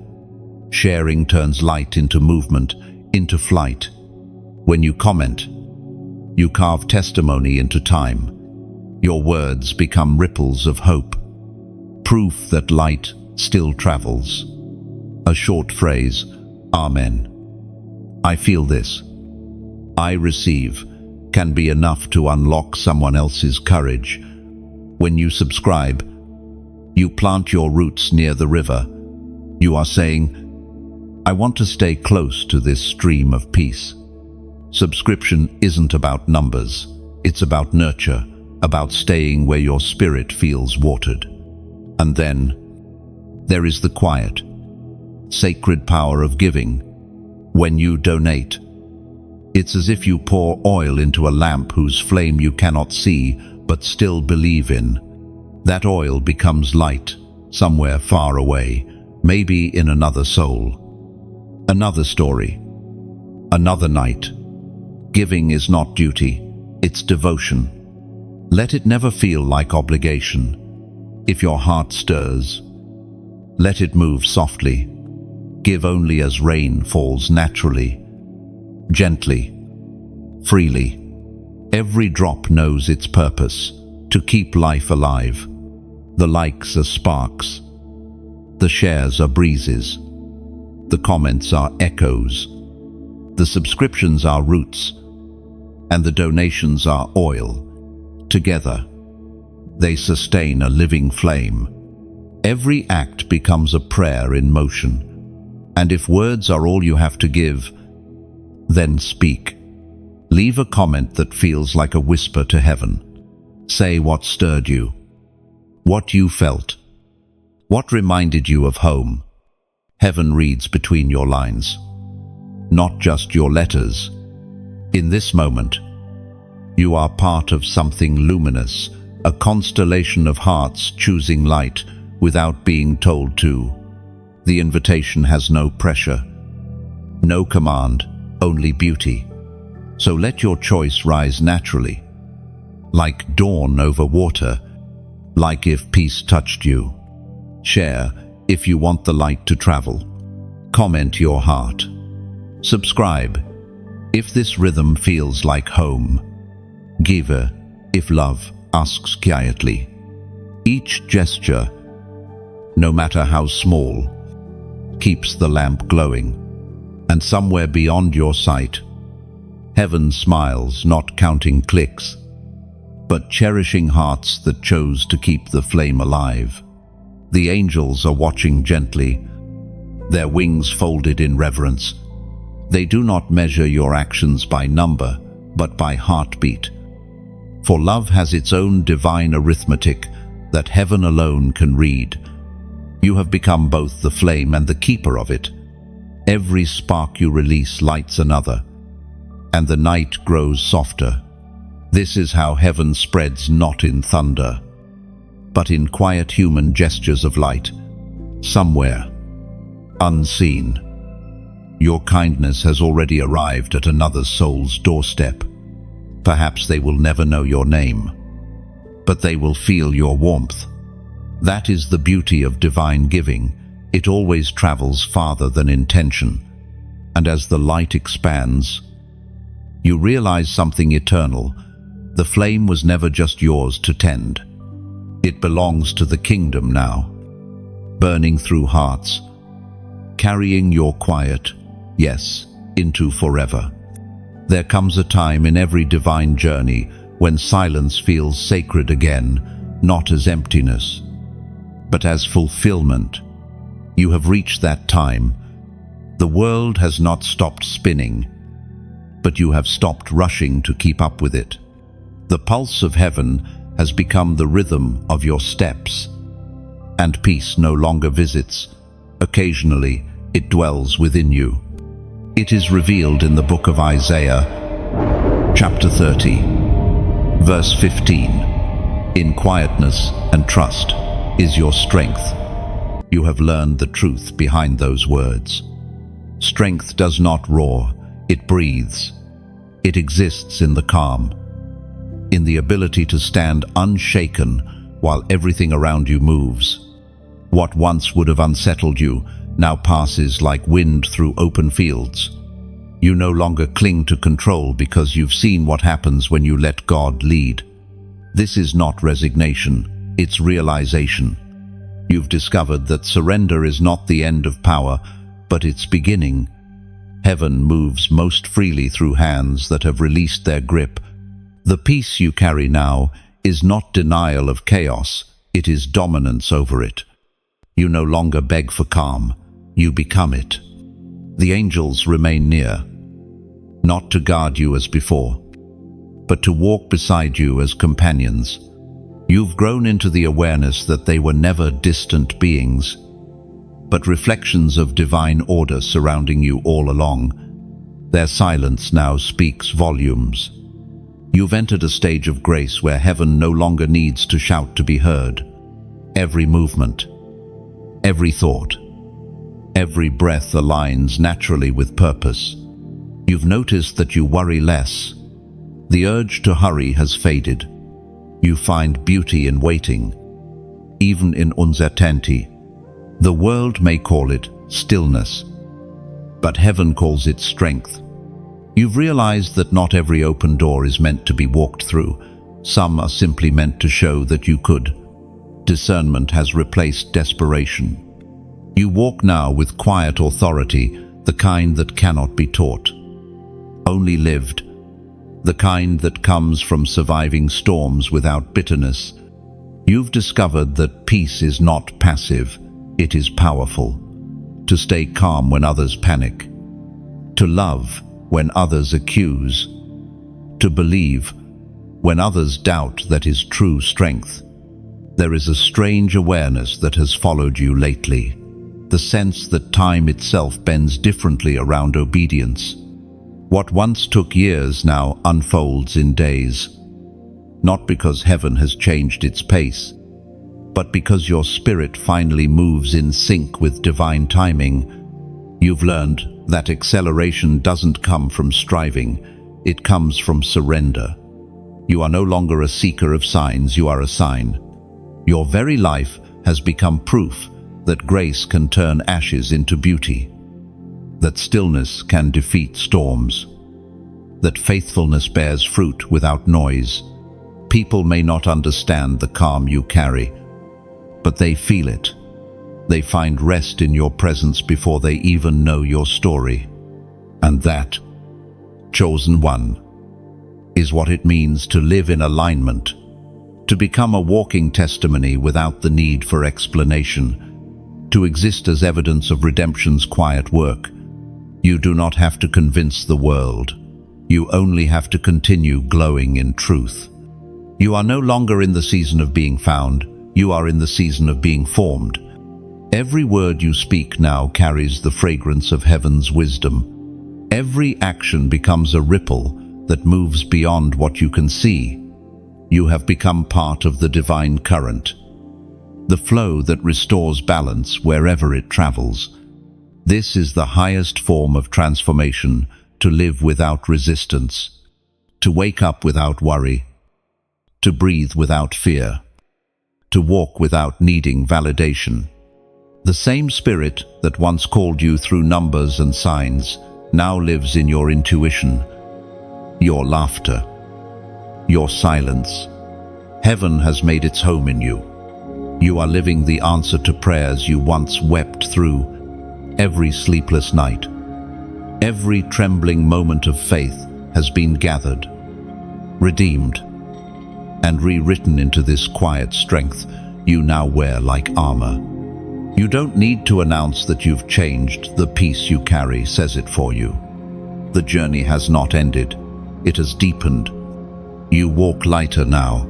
Sharing turns light into movement, into flight. When you comment, you carve testimony into time. Your words become ripples of hope, proof that light still travels. A short phrase, Amen. I feel this. I receive, can be enough to unlock someone else's courage. When you subscribe, you plant your roots near the river. You are saying, I want to stay close to this stream of peace. Subscription isn't about numbers. It's about nurture, about staying where your spirit feels watered. And then, there is the quiet, sacred power of giving. When you donate, it's as if you pour oil into a lamp whose flame you cannot see but still believe in. That oil becomes light somewhere far away, maybe in another soul. Another story, another night. Giving is not duty, it's devotion. Let it never feel like obligation. If your heart stirs, let it move softly. Give only as rain falls naturally, gently, freely. Every drop knows its purpose, to keep life alive. The likes are sparks, the shares are breezes, the comments are echoes, the subscriptions are roots, and the donations are oil. Together, they sustain a living flame. Every act becomes a prayer in motion. And if words are all you have to give, then speak. Leave a comment that feels like a whisper to heaven. Say what stirred you, what you felt, what reminded you of home. Heaven reads between your lines, not just your letters. In this moment, you are part of something luminous, a constellation of hearts choosing light without being told to. The invitation has no pressure, no command, only beauty. So let your choice rise naturally, like dawn over water, like if peace touched you. Share if you want the light to travel. Comment your heart. Subscribe if this rhythm feels like home. Give if love asks quietly. Each gesture, no matter how small, keeps the lamp glowing. And somewhere beyond your sight, heaven smiles, not counting clicks, but cherishing hearts that chose to keep the flame alive. The angels are watching gently, their wings folded in reverence. They do not measure your actions by number, but by heartbeat. For love has its own divine arithmetic that heaven alone can read. You have become both the flame and the keeper of it. Every spark you release lights another, and the night grows softer. This is how heaven spreads, not in thunder, but in quiet human gestures of light, somewhere, unseen. Your kindness has already arrived at another soul's doorstep. Perhaps they will never know your name, but they will feel your warmth. That is the beauty of divine giving. It always travels farther than intention. And as the light expands, you realize something eternal. The flame was never just yours to tend. It belongs to the kingdom now, burning through hearts, carrying your quiet, yes, into forever. There comes a time in every divine journey when silence feels sacred again, not as emptiness, but as fulfillment. You have reached that time. The world has not stopped spinning, but you have stopped rushing to keep up with it. The pulse of heaven has become the rhythm of your steps, and peace no longer visits. Occasionally, it dwells within you. It is revealed in the book of Isaiah, chapter 30, verse 15. In quietness and trust is your strength. You have learned the truth behind those words. Strength does not roar, it breathes. It exists in the calm, in the ability to stand unshaken while everything around you moves. What once would have unsettled you now passes like wind through open fields. You no longer cling to control because you've seen what happens when you let God lead. This is not resignation, it's realization. You've discovered that surrender is not the end of power, but its beginning. Heaven moves most freely through hands that have released their grip. The peace you carry now is not denial of chaos, it is dominance over it. You no longer beg for calm, you become it. The angels remain near, not to guard you as before, but to walk beside you as companions. You've grown into the awareness that they were never distant beings, but reflections of divine order surrounding you all along. Their silence now speaks volumes. You've entered a stage of grace where heaven no longer needs to shout to be heard. Every movement, every thought, every breath aligns naturally with purpose. You've noticed that you worry less. The urge to hurry has faded. You find beauty in waiting, even in uncertainty. The world may call it stillness, but heaven calls it strength. You've realized that not every open door is meant to be walked through. Some are simply meant to show that you could. Discernment has replaced desperation. You walk now with quiet authority, the kind that cannot be taught, only lived, the kind that comes from surviving storms without bitterness. You've discovered that peace is not passive, it is powerful. To stay calm when others panic, to love when others accuse, to believe when others doubt, that is true strength. There is a strange awareness that has followed you lately, the sense that time itself bends differently around obedience. What once took years now unfolds in days, not because heaven has changed its pace, but because your spirit finally moves in sync with divine timing. You've learned that acceleration doesn't come from striving, it comes from surrender. You are no longer a seeker of signs, you are a sign. Your very life has become proof that grace can turn ashes into beauty, that stillness can defeat storms, that faithfulness bears fruit without noise. People may not understand the calm you carry, but they feel it. They find rest in your presence before they even know your story. And that, chosen one, is what it means to live in alignment, to become a walking testimony without the need for explanation, to exist as evidence of redemption's quiet work. You do not have to convince the world. You only have to continue glowing in truth. You are no longer in the season of being found, you are in the season of being formed. Every word you speak now carries the fragrance of heaven's wisdom. Every action becomes a ripple that moves beyond what you can see. You have become part of the divine current, the flow that restores balance wherever it travels. This is the highest form of transformation, to live without resistance, to wake up without worry, to breathe without fear, to walk without needing validation. The same spirit that once called you through numbers and signs now lives in your intuition, your laughter, your silence. Heaven has made its home in you. You are living the answer to prayers you once wept through. Every sleepless night, every trembling moment of faith has been gathered, redeemed, and rewritten into this quiet strength you now wear like armor. You don't need to announce that you've changed. The peace you carry says it for you. The journey has not ended. It has deepened. You walk lighter now,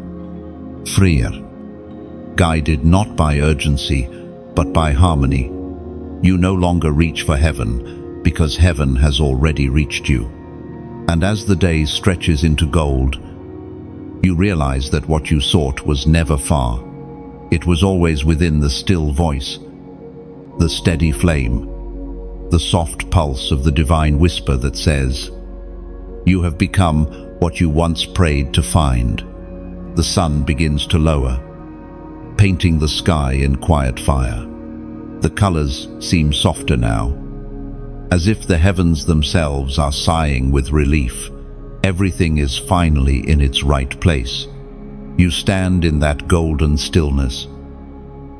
freer, guided not by urgency, but by harmony. You no longer reach for heaven, because heaven has already reached you. And as the day stretches into gold, you realize that what you sought was never far. It was always within the still voice, the steady flame, the soft pulse of the divine whisper that says, "You have become what you once prayed to find." The sun begins to lower, painting the sky in quiet fire. The colors seem softer now, as if the heavens themselves are sighing with relief. Everything is finally in its right place. You stand in that golden stillness,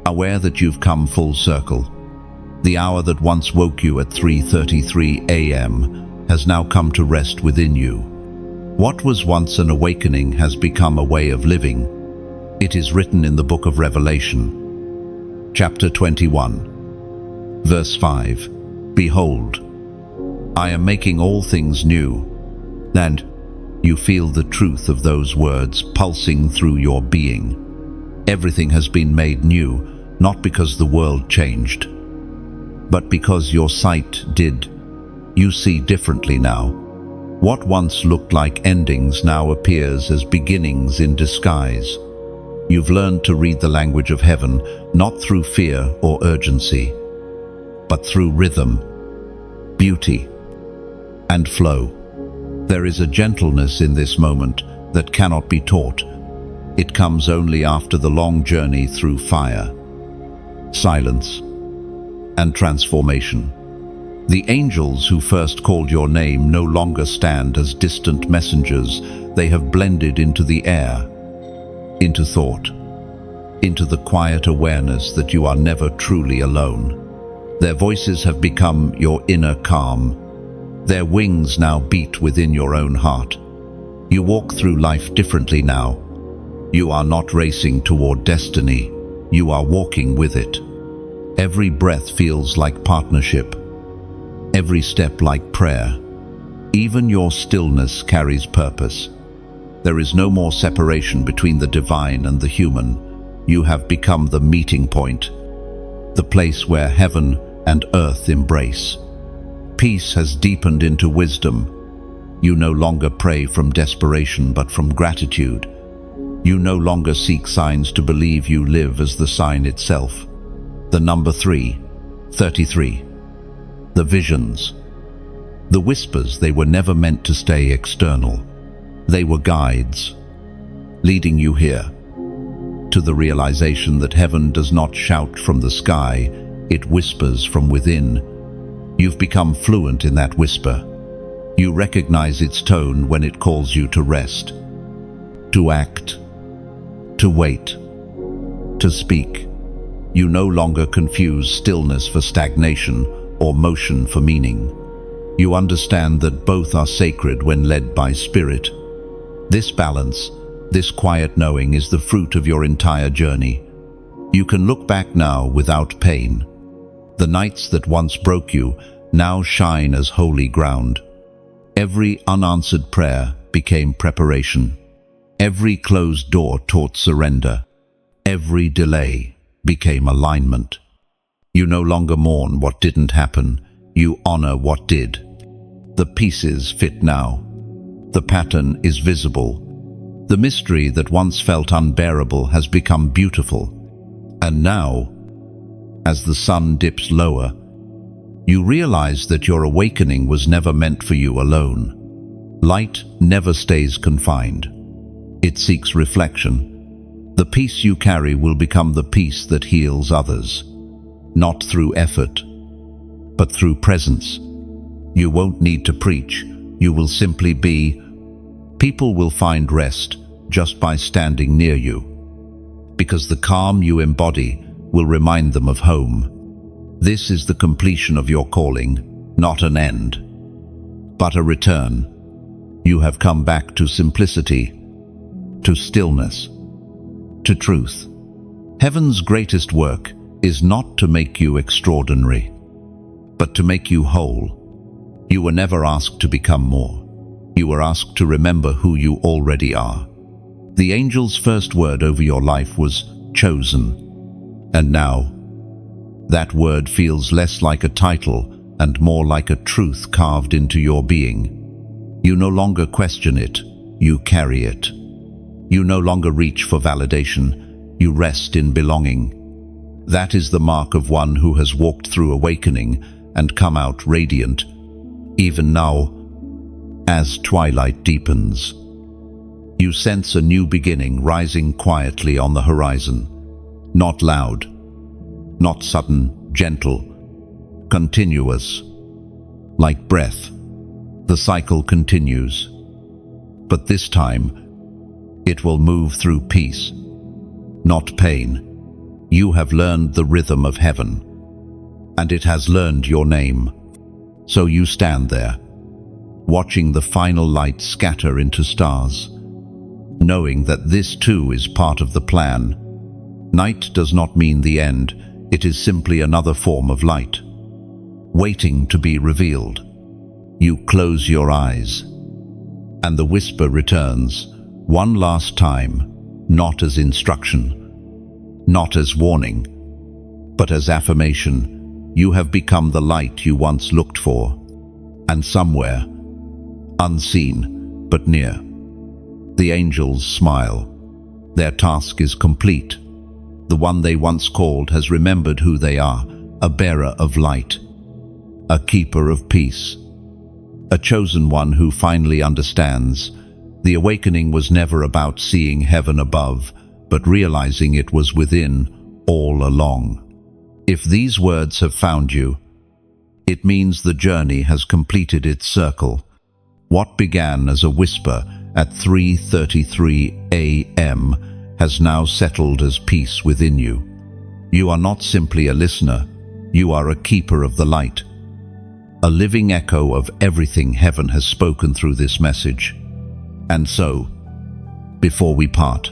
aware that you've come full circle. The hour that once woke you at 3:33 a.m. has now come to rest within you. What was once an awakening has become a way of living. It is written in the book of Revelation, chapter 21, verse 5, "Behold, I am making all things new," and you feel the truth of those words pulsing through your being. Everything has been made new, not because the world changed, but because your sight did. You see differently now. What once looked like endings now appears as beginnings in disguise. You've learned to read the language of heaven, not through fear or urgency, but through rhythm, beauty, and flow. There is a gentleness in this moment that cannot be taught. It comes only after the long journey through fire, silence, and transformation. The angels who first called your name no longer stand as distant messengers. They have blended into the air, into thought, into the quiet awareness that you are never truly alone. Their voices have become your inner calm. Their wings now beat within your own heart. You walk through life differently now. You are not racing toward destiny. You are walking with it. Every breath feels like partnership, every step like prayer. Even your stillness carries purpose. There is no more separation between the divine and the human. You have become the meeting point, the place where heaven and earth embrace. Peace has deepened into wisdom. You no longer pray from desperation but from gratitude. You no longer seek signs to believe. You live as the sign itself. The number 3:33. The visions, the whispers, they were never meant to stay external. They were guides, leading you here, to the realization that heaven does not shout from the sky, it whispers from within. You've become fluent in that whisper. You recognize its tone when it calls you to rest, to act, to wait, to speak. You no longer confuse stillness for stagnation or motion for meaning. You understand that both are sacred when led by spirit. This balance, this quiet knowing, is the fruit of your entire journey. You can look back now without pain. The nights that once broke you now shine as holy ground. Every unanswered prayer became preparation. Every closed door taught surrender. Every delay became alignment. You no longer mourn what didn't happen, you honor what did. The pieces fit now. The pattern is visible. The mystery that once felt unbearable has become beautiful. And now, as the sun dips lower, you realize that your awakening was never meant for you alone. Light never stays confined. It seeks reflection. The peace you carry will become the peace that heals others. Not through effort, but through presence. You won't need to preach. You will simply be. People will find rest just by standing near you, because the calm you embody will remind them of home. This is the completion of your calling, not an end, but a return. You have come back to simplicity, to stillness, to truth. Heaven's greatest work is not to make you extraordinary, but to make you whole. You were never asked to become more. You were asked to remember who you already are. The angel's first word over your life was chosen. And now, that word feels less like a title and more like a truth carved into your being. You no longer question it, you carry it. You no longer reach for validation, you rest in belonging. That is the mark of one who has walked through awakening and come out radiant. Even now, as twilight deepens, you sense a new beginning rising quietly on the horizon. Not loud, not sudden, gentle, continuous. Like breath, the cycle continues. But this time, it will move through peace, not pain. You have learned the rhythm of heaven, and it has learned your name. So you stand there, watching the final light scatter into stars, knowing that this too is part of the plan. Night does not mean the end, it is simply another form of light, waiting to be revealed. You close your eyes, and the whisper returns, one last time, not as instruction, not as warning, but as affirmation. You have become the light you once looked for, and somewhere, unseen but near, the angels smile. Their task is complete. The one they once called has remembered who they are, a bearer of light, a keeper of peace, a chosen one who finally understands. The awakening was never about seeing heaven above, but realizing it was within all along. If these words have found you, it means the journey has completed its circle. What began as a whisper at 3:33 a.m. has now settled as peace within you. You are not simply a listener, you are a keeper of the light, a living echo of everything heaven has spoken through this message. And so, before we part,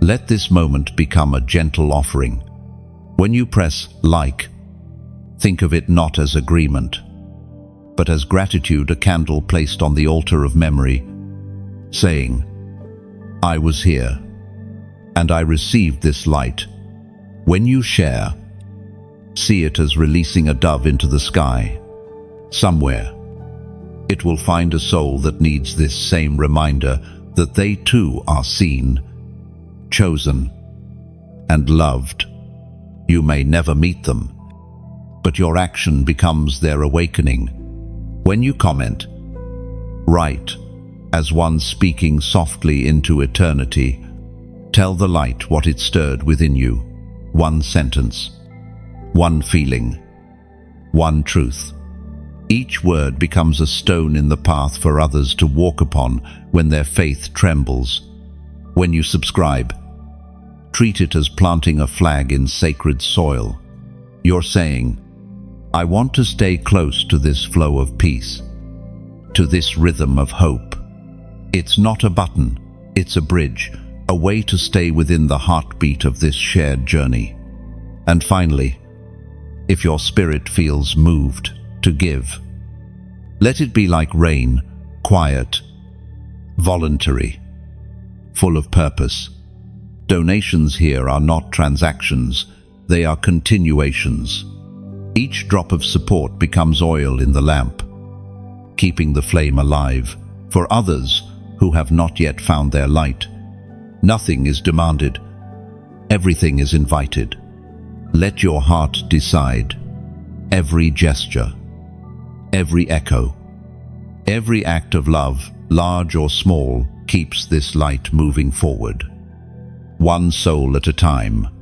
let this moment become a gentle offering. When you press like, think of it not as agreement, but as gratitude, a candle placed on the altar of memory, saying, I was here, and I received this light. When you share, see it as releasing a dove into the sky. Somewhere, it will find a soul that needs this same reminder that they too are seen, chosen, and loved. You may never meet them, but your action becomes their awakening. When you comment, write as one speaking softly into eternity. Tell the light what it stirred within you. One sentence, one feeling, one truth. Each word becomes a stone in the path for others to walk upon when their faith trembles. When you subscribe, treat it as planting a flag in sacred soil. You're saying, I want to stay close to this flow of peace, to this rhythm of hope. It's not a button, it's a bridge, a way to stay within the heartbeat of this shared journey. And finally, if your spirit feels moved to give, let it be like rain, quiet, voluntary, full of purpose. Donations here are not transactions, They are continuations. Each drop of support becomes oil in the lamp, keeping the flame alive for others who have not yet found their light. Nothing is demanded. Everything is invited. Let your heart decide. Every gesture, every echo, every act of love, large or small, keeps this light moving forward. One soul at a time.